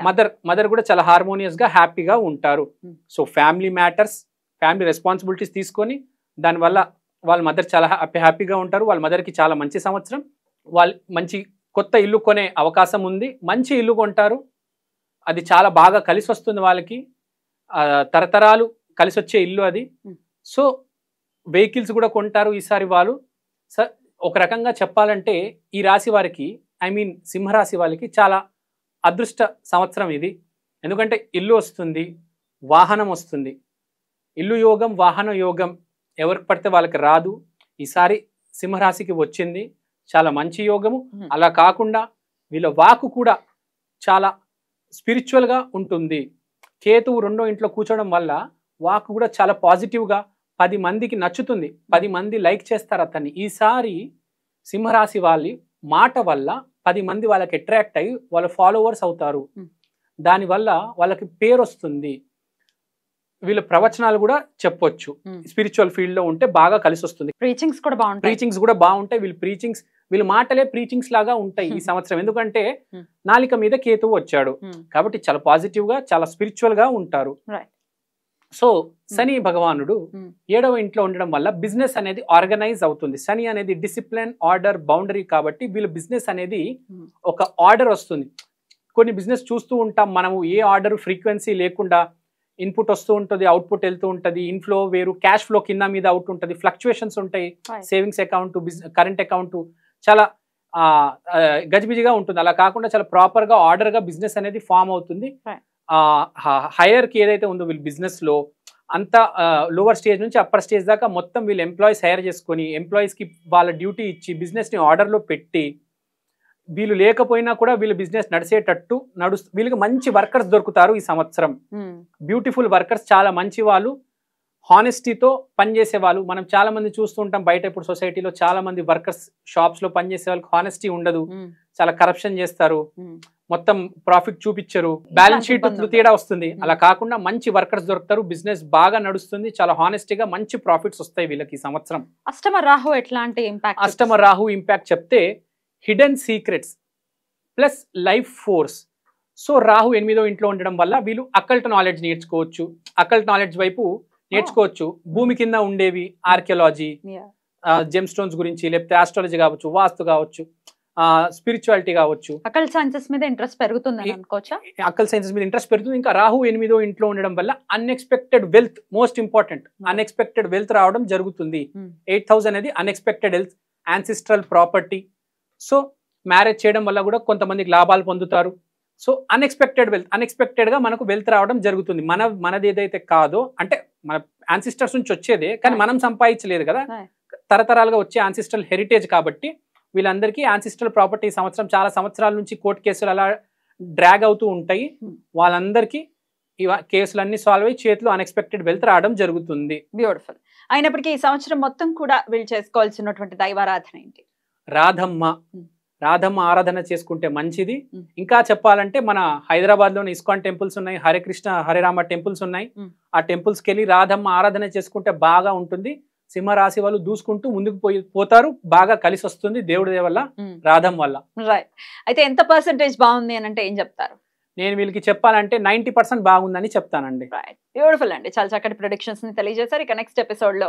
mother mother కూడా చాలా హార్మోనియస్ గా హ్యాపీగా ఉంటారు. So family matters, family responsibilities తీసుకొని దానివల్ల వాళ్ళ మదర్ చాలా హ్యాపీగా ఉంటారు. వాళ్ళ మదర్కి చాలా మంచి సంవత్సరం. వాళ్ళు మంచి కొత్త ఇల్లు కొనే అవకాశం ఉంది. మంచి ఇల్లు కొంటారు, అది చాలా బాగా కలిసి వస్తుంది వాళ్ళకి, తరతరాలు కలిసి వచ్చే ఇల్లు అది. సో వెహికల్స్ కూడా కొంటారు ఈసారి వాళ్ళు. ఒక రకంగా చెప్పాలంటే ఈ రాశి వారికి, ఐ మీన్ సింహరాశి వాళ్ళకి చాలా అదృష్ట సంవత్సరం ఇది. ఎందుకంటే ఇల్లు వస్తుంది, వాహనం వస్తుంది. ఇల్లు యోగం, వాహన యోగం ఎవరికి పడితే వాళ్ళకి రాదు. ఈసారి సింహరాశికి వచ్చింది, చాలా మంచి యోగము. అలా కాకుండా వీళ్ళ వాకు కూడా చాలా స్పిరిచువల్గా ఉంటుంది. కేతువు 2వ ఇంట్లో కూర్చోవడం వల్ల వాకు కూడా చాలా పాజిటివ్గా 10 మందికి నచ్చుతుంది. 10 మంది లైక్ చేస్తారు అతన్ని. ఈసారి సింహరాశి వాళ్ళ మాట వల్ల 10 మంది వాళ్ళకి అట్రాక్ట్ అయ్యి వాళ్ళ ఫాలోవర్స్ అవుతారు. దానివల్ల వాళ్ళకి పేరు వస్తుంది. వీళ్ళ ప్రవచనాలు కూడా చెప్పొచ్చు. స్పిరిచువల్ ఫీల్డ్ లో ఉంటే బాగా కలిసి వస్తుంది. ప్రీచింగ్స్ కూడా బాగుంటాయి. వీళ్ళ మాటలే ప్రీచింగ్స్ లాగా ఉంటాయి ఈ సంవత్సరం. ఎందుకంటే నాలిక మీద కేతువు వచ్చాడు కాబట్టి చాలా పాజిటివ్ గా, చాలా స్పిరిచువల్ గా ఉంటారు. సో శని భగవానుడు 7వ ఇంట్లో ఉండడం వల్ల బిజినెస్ అనేది ఆర్గనైజ్ అవుతుంది. శని అనేది డిసిప్లిన్, ఆర్డర్, బౌండరీ కాబట్టి వీళ్ళ బిజినెస్ అనేది ఒక ఆర్డర్ వస్తుంది. కొన్ని బిజినెస్ చూస్తూ ఉంటాం మనము, ఏ ఆర్డర్ ఫ్రీక్వెన్సీ లేకుండా ఇన్పుట్ వస్తూ ఉంటుంది, అవుట్పుట్ వెళ్తూ ఉంటుంది. ఇన్ఫ్లో వేరు, క్యాష్ ఫ్లో కింద మీద అవుట్ ఉంటుంది, ఫ్లక్చుయేషన్స్ ఉంటాయి. సేవింగ్స్ అకౌంట్, కరెంట్ అకౌంట్ చాలా గజిబిజిగా ఉంటుంది. అలా కాకుండా చాలా ప్రాపర్ గా ఆర్డర్ గా బిజినెస్ అనేది ఫామ్ అవుతుంది. హైయర్ కి ఏదైతే ఉందో వీళ్ళు బిజినెస్ లో అంతా లోవర్ స్టేజ్ నుంచి అప్పర్ స్టేజ్ దాకా మొత్తం వీళ్ళు ఎంప్లాయీస్ హైర్ చేసుకొని ఎంప్లాయీస్ కి వాళ్ళ డ్యూటీ ఇచ్చి బిజినెస్ ని ఆర్డర్ లో పెట్టి వీళ్ళు లేకపోయినా కూడా వీళ్ళ బిజినెస్ నడిచేటట్టు వీళ్ళకి మంచి వర్కర్స్ దొరుకుతారు ఈ సంవత్సరం. బ్యూటిఫుల్ వర్కర్స్, చాలా మంచి వాళ్ళు, హానెస్టీతో పనిచేసే వాళ్ళు. మనం చాలా మంది చూస్తూ ఉంటాం బయట ఇప్పుడు సొసైటీలో చాలా మంది వర్కర్స్ షాప్స్ లో పనిచేసే వాళ్ళకి హానెస్టీ ఉండదు, చాలా కరప్షన్ చేస్తారు, మొత్తం ప్రాఫిట్ చూపించరు, బ్యాలెన్స్ షీట్ తేడా వస్తుంది. అలా కాకుండా మంచి వర్కర్స్ దొరుకుతారు, బిజినెస్ బాగా నడుస్తుంది, చాలా హానెస్టీగా మంచి ప్రాఫిట్స్ వస్తాయి వీళ్ళకి ఈ సంవత్సరం. అష్టమ రాహు ఎట్లాంటి ఇంపాక్ట్? అష్టమ రాహు ఇంపాక్ట్ చెప్తే hidden secrets plus life force. So Rahu 8వ ఇంట్లో ఉండడం వల్ల వీళ్ళు అకల్ట్ నాలెడ్జ్ నేర్చుకోవచ్చు, అకల్ట్ నాలెడ్జ్ వైపు నేర్చుకోవచ్చు. భూమి కింద ఉండేవి, ఆర్కియాలజీ, జెమ్ స్టోన్స్ గురించి, లేకపోతే ఆస్ట్రాలజీ కావచ్చు, వాస్తు కావచ్చు, స్పిరిచువాలిటీ కావచ్చు. అకల్ట్ సైన్సెస్ మీద ఇంట్రెస్ట్ పెరుగుతుంది అనుకోవచ్చా? అకల్ట్ సైన్సెస్ మీద ఇంట్రెస్ట్ పెరుగుతుంది. ఇంకా రాహు 8వ ఇంట్లో ఉండడం వల్ల unexpected wealth, most important, unexpected wealth రావడం జరుగుతుంది. 8,000 అనేది unexpected wealth, ancestral property. So marriage చేయడం వల్ల కూడా కొంతమందికి లాభాలు పొందుతారు. సో అన్ఎక్స్పెక్టెడ్ వెల్త్, అన్ఎక్స్పెక్టెడ్ గా మనకు వెల్త్ రావడం జరుగుతుంది. మనది ఏదైతే కాదో, అంటే మన యాన్సిస్టర్స్ నుంచి వచ్చేదే కానీ మనం సంపాదించలేదు కదా, తరతరాలుగా వచ్చే యాన్సిస్ట్రల్ హెరిటేజ్ కాబట్టి వీళ్ళందరికీ యాన్సిస్ట్రల్ ప్రాపర్టీ సంవత్సరం చాలా సంవత్సరాల నుంచి కోర్టు కేసులు అలా డ్రాగ్ అవుతూ ఉంటాయి. వాళ్ళందరికీ కేసులన్నీ సాల్వ్ అయ్యి చేతిలో అన్ఎక్స్పెక్టెడ్ వెల్త్ రావడం జరుగుతుంది. బ్యూటిఫుల్. అయినప్పటికీ ఈ సంవత్సరం మొత్తం కూడా వీళ్ళు చేసుకోవాల్సినటువంటి దైవారాధన ఏంటి? రాధమ్మ ఆరాధన చేసుకుంటే మంచిది. ఇంకా చెప్పాలంటే మన హైదరాబాద్ లోని ఇస్కాన్ టెంపుల్స్ ఉన్నాయి, హరే కృష్ణ హరే రామ టెంపుల్స్ ఉన్నాయి. ఆ టెంపుల్స్ కి వెళ్ళి రాధమ్మ ఆరాధన చేసుకుంటే బాగా ఉంటుంది. సింహరాశి వాళ్ళు దూసుకుంటూ ముందుకు పోతారు, బాగా కలిసి వస్తుంది దేవుడి వల్ల, రాధమ్మ వల్ల. రైట్. అయితే ఎంత పర్సెంటేజ్ బాగుంది అని అంటే ఏం చెప్తారు? నేను వీళ్ళకి చెప్పాలంటే 90% బాగుందని చెప్తానండి. బ్యూటిఫుల్ అండి, చాలా చక్కటి ప్రొడిక్షన్స్ ని తెలియజేశారు. ఇక నెక్స్ట్ ఎపిసోడ్ లో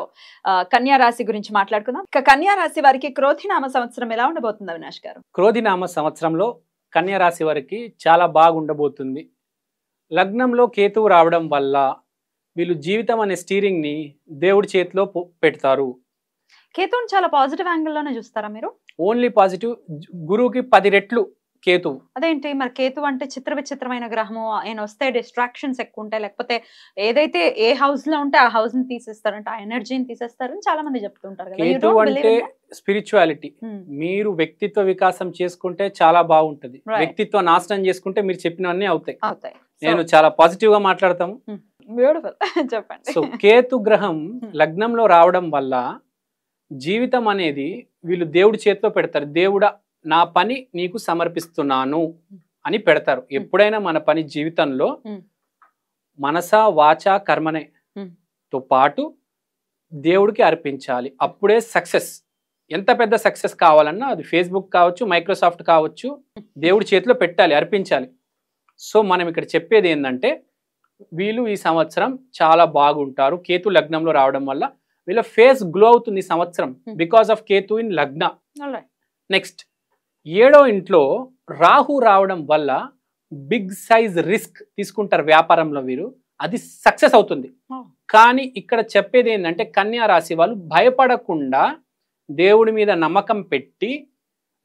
కన్యా రాశి గురించి మాట్లాడుకుందాం. ఇక కన్యా రాశి వారికి క్రోధినామ సంవత్సరం ఎలా ఉండబోతుంది అవినాష్ గారు? క్రోధినామ సంవత్సరంలో కన్యా రాశి వారికి చాలా బాగుండబోతుంది. లగ్నంలో కేతువు రావడం వల్ల వీళ్ళు జీవితం అనే స్టీరింగ్ ని దేవుడి చేతిలో పెడతారు. కేతువుని చాలా పాజిటివ్ యాంగిల్ లోనే చూస్తారా మీరు? Only positive. గురువుకి 10 రెట్లు కేతువు. అదేంటి మరి? కేతు అంటే చిత్ర విచిత్రమైన గ్రహము, ఆయన వస్తే డిస్ట్రాక్షన్స్ ఎక్కువ ఉంటాయి, లేకపోతే ఏదైతే ఏ హౌస్ లో ఉంటే ఆ హౌస్ ని తీసేస్తారంటే ఆ ఎనర్జీని తీసేస్తారని చాలా మంది చెప్తుంటారు కదా. కేతు అంటే స్పిరిచువాలిటీ. మీరు వ్యక్తిత్వ వికాసం చేసుకుంటే చాలా బాగుంటది, వ్యక్తిత్వ నాశనం చేసుకుంటే మీరు చెప్పినవన్నీ అవుతాయి. నేను చాలా పాజిటివ్ గా మాట్లాడతాము. బ్యూటిఫుల్, చెప్పండి. సో కేతు గ్రహం లగ్నంలో రావడం వల్ల జీవితం అనేది వీళ్ళు దేవుడి చేతిలో పెడతారు. దేవుడా నా పని నీకు సమర్పిస్తున్నాను అని పెడతారు. ఎప్పుడైనా మన పని జీవితంలో మనస వాచ కర్మనే తో పాటు దేవుడికి అర్పించాలి, అప్పుడే సక్సెస్. ఎంత పెద్ద సక్సెస్ కావాలన్నా అది ఫేస్బుక్ కావచ్చు, మైక్రోసాఫ్ట్ కావచ్చు, దేవుడి చేతిలో పెట్టాలి, అర్పించాలి. సో మనం ఇక్కడ చెప్పేది ఏంటంటే వీళ్ళు ఈ సంవత్సరం చాలా బాగుంటారు. కేతు లగ్నంలో రావడం వల్ల వీళ్ళ ఫేస్ గ్లో అవుతుంది ఈ సంవత్సరం బికాస్ ఆఫ్ కేతు ఇన్ లగ్న. నెక్స్ట్ 7వ ఇంట్లో రాహు రావడం వల్ల బిగ్ సైజ్ రిస్క్ తీసుకుంటారు వ్యాపారంలో వీరు, అది సక్సెస్ అవుతుంది. కానీ ఇక్కడ చెప్పేది ఏంటంటే కన్యా రాశి వాళ్ళు భయపడకుండా దేవుడి మీద నమ్మకం పెట్టి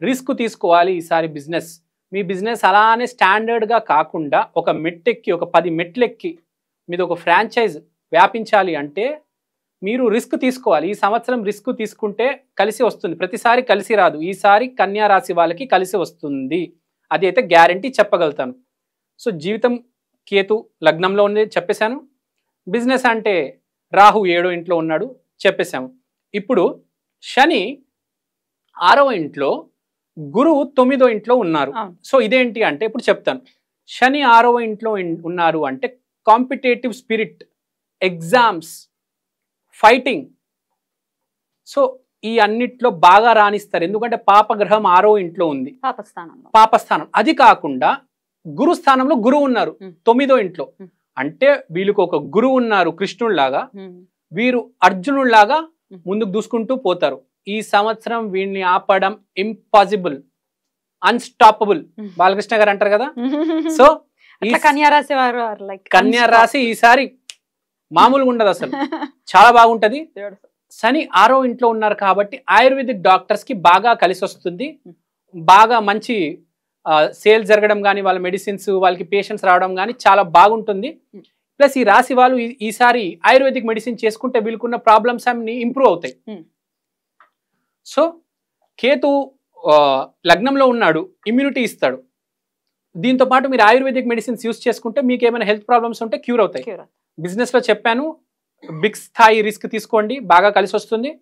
రిస్క్ తీసుకోవాలి ఈసారి. మీ బిజినెస్ అలానే స్టాండర్డ్గా కాకుండా ఒక మెట్టెక్కి, ఒక 10 మెట్లెక్కి మీద ఒక ఫ్రాంచైజ్ వ్యాపించాలి అంటే మీరు రిస్క్ తీసుకోవాలి. ఈ సంవత్సరం రిస్క్ తీసుకుంటే కలిసి వస్తుంది. ప్రతిసారి కలిసి రాదు, ఈసారి కన్యా రాశి వాళ్ళకి కలిసి వస్తుంది, అది అయితే గ్యారంటీ చెప్పగలుగుతాను. సో జీవితం కేతు లగ్నంలో ఉంది చెప్పేశాను. బిజినెస్ అంటే రాహు 7వ ఇంట్లో ఉన్నాడు చెప్పేశాము. ఇప్పుడు శని 6వ ఇంట్లో, గురువు 9వ ఇంట్లో ఉన్నారు. సో ఇదేంటి అంటే ఇప్పుడు చెప్తాను. శని 6వ ఇంట్లో ఉన్నారు అంటే competitive spirit, exams, fighting, so ఈ అన్నిట్లో బాగా రాణిస్తారు. ఎందుకంటే పాపగ్రహం 6వ ఇంట్లో ఉంది, పాపస్థానం. అది కాకుండా గురు స్థానంలో గురువు ఉన్నారు 9వ ఇంట్లో. అంటే వీళ్ళకి ఒక గురువు ఉన్నారు కృష్ణుడిలాగా, వీరు అర్జునుడిలాగా ముందుకు దూసుకుంటూ పోతారు. ఈ సంవత్సరం వీడిని ఆపడం ఇంపాసిబుల్, అన్స్టాపబుల్, బాలకృష్ణ గారు అంటారు కదా. సో కన్యారాశి వారు కన్యారాశి ఈసారి మామూలుగా ఉండదు, అసలు చాలా బాగుంటది. శని 6వ ఇంట్లో ఉన్నారు కాబట్టి ఆయుర్వేదిక్ డాక్టర్స్ కి బాగా కలిసి వస్తుంది. బాగా మంచి సేల్స్ జరగడం కానీ, వాళ్ళ మెడిసిన్స్, వాళ్ళకి పేషెంట్స్ రావడం కానీ చాలా బాగుంటుంది. ప్లస్ ఈ రాశి వాళ్ళు ఈసారి ఆయుర్వేదిక్ మెడిసిన్ చేసుకుంటే వీళ్ళకున్న ప్రాబ్లమ్స్ అన్ని ఇంప్రూవ్ అవుతాయి. సో కేతు లగ్నంలో ఉన్నాడు, ఇమ్యూనిటీ ఇస్తాడు. దీంతో పాటు మీరు ఆయుర్వేదిక్ మెడిసిన్స్ యూస్ చేసుకుంటే మీకు ఏమైనా హెల్త్ ప్రాబ్లమ్స్ ఉంటే క్యూర్ అవుతాయి. బిజినెస్ లో చెప్పాను, బిగ్ స్థాయి రిస్క్ తీసుకోండి, బాగా కలిసి వస్తుంది.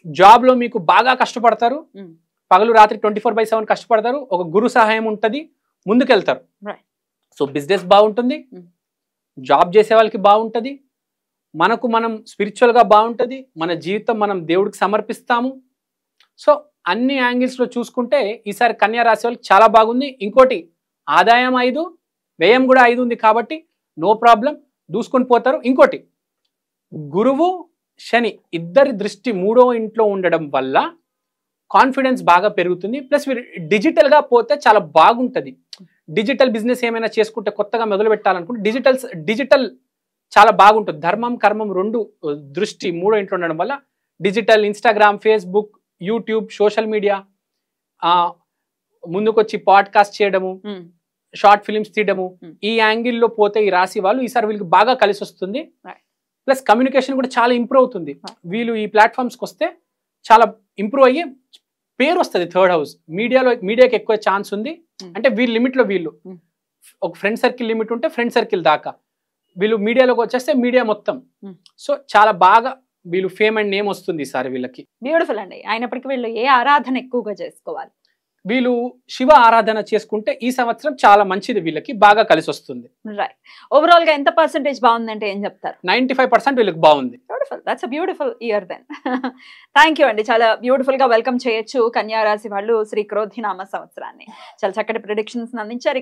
జాబ్ లో మీకు బాగా కష్టపడతారు, పగలు రాత్రి 24/7 కష్టపడతారు, ఒక గురు సహాయం ఉంటుంది, ముందుకెళ్తారు. సో బిజినెస్ బాగుంటుంది, జాబ్ చేసే వాళ్ళకి బాగుంటుంది, మనం స్పిరిచువల్ గా బాగుంటుంది, మన జీవితం మనం దేవుడికి సమర్పిస్తాము. సో అన్ని యాంగిల్స్ లో చూసుకుంటే ఈసారి కన్యా రాశి వాళ్ళకి చాలా బాగుంది. ఇంకోటి ఆదాయం 5, వ్యయం కూడా 5 ఉంది కాబట్టి నో ప్రాబ్లం, దూసుకొని పోతారు. ఇంకోటి గురువు శని ఇద్దరి దృష్టి 3వ ఇంట్లో ఉండడం వల్ల కాన్ఫిడెన్స్ బాగా పెరుగుతుంది. ప్లస్ మీరు డిజిటల్గా పోతే చాలా బాగుంటుంది. డిజిటల్ బిజినెస్ ఏమైనా చేసుకుంటే కొత్తగా మొదలు పెట్టాలనుకుంటే డిజిటల్ చాలా బాగుంటుంది. ధర్మం కర్మం 2 దృష్టి 3వ ఇంట్లో ఉండడం వల్ల digital, Instagram, Facebook, YouTube, social media, ముందుకొచ్చి పాడ్కాస్ట్ చేయడము, షార్ట్ ఫిలిమ్స్ తీయడము, ఈ యాంగిల్లో పోతే ఈ రాశి వాళ్ళు ఈసారి వీళ్ళకి బాగా కలిసి వస్తుంది. ప్లస్ కమ్యూనికేషన్ కూడా చాలా ఇంప్రూవ్ అవుతుంది. వీళ్ళు ఈ ప్లాట్ఫామ్స్కి వస్తే చాలా ఇంప్రూవ్ అయ్యి పేరు వస్తుంది. 3rd హౌస్ మీడియాకి ఎక్కువ ఛాన్స్ ఉంది. అంటే వీళ్ళ లిమిట్లో వీళ్ళు ఒక ఫ్రెండ్ సర్కిల్ లిమిట్ ఉంటే ఫ్రెండ్ సర్కిల్ దాకా, వీళ్ళు మీడియాలోకి వచ్చేస్తే మీడియా మొత్తం. సో చాలా బాగా వీళ్ళు ఫేమ్ అండ్ నేమ్ వస్తుంది ఈసారి వీళ్ళకి. బ్యూటిఫుల్ అండి. అయినప్పటికీ వీళ్ళు ఏ ఆరాధన ఎక్కువగా చేసుకోవాలి? వీళ్ళు శివ ఆరాధన చేసుకుంటే ఈ సంవత్సరం చాలా మంచిది, వీళ్ళకి బాగా కలిసి వస్తుంది. రైట్. ఓవరాల్ గా ఎంత పర్సెంటేజ్ బాగుందంటే ఏం చెప్తారు? 95% వీళ్ళకి బాగుంది. Beautiful, that's a beautiful year then. Thank you అండి. చాలా బ్యూటిఫుల్ గా వెల్కమ్ చేయొచ్చు కన్యా రాశి వాళ్ళు శ్రీ క్రోధినామ సంవత్సరాన్ని. చాలా చక్కటి ప్రిడిక్షన్స్ అందించారు.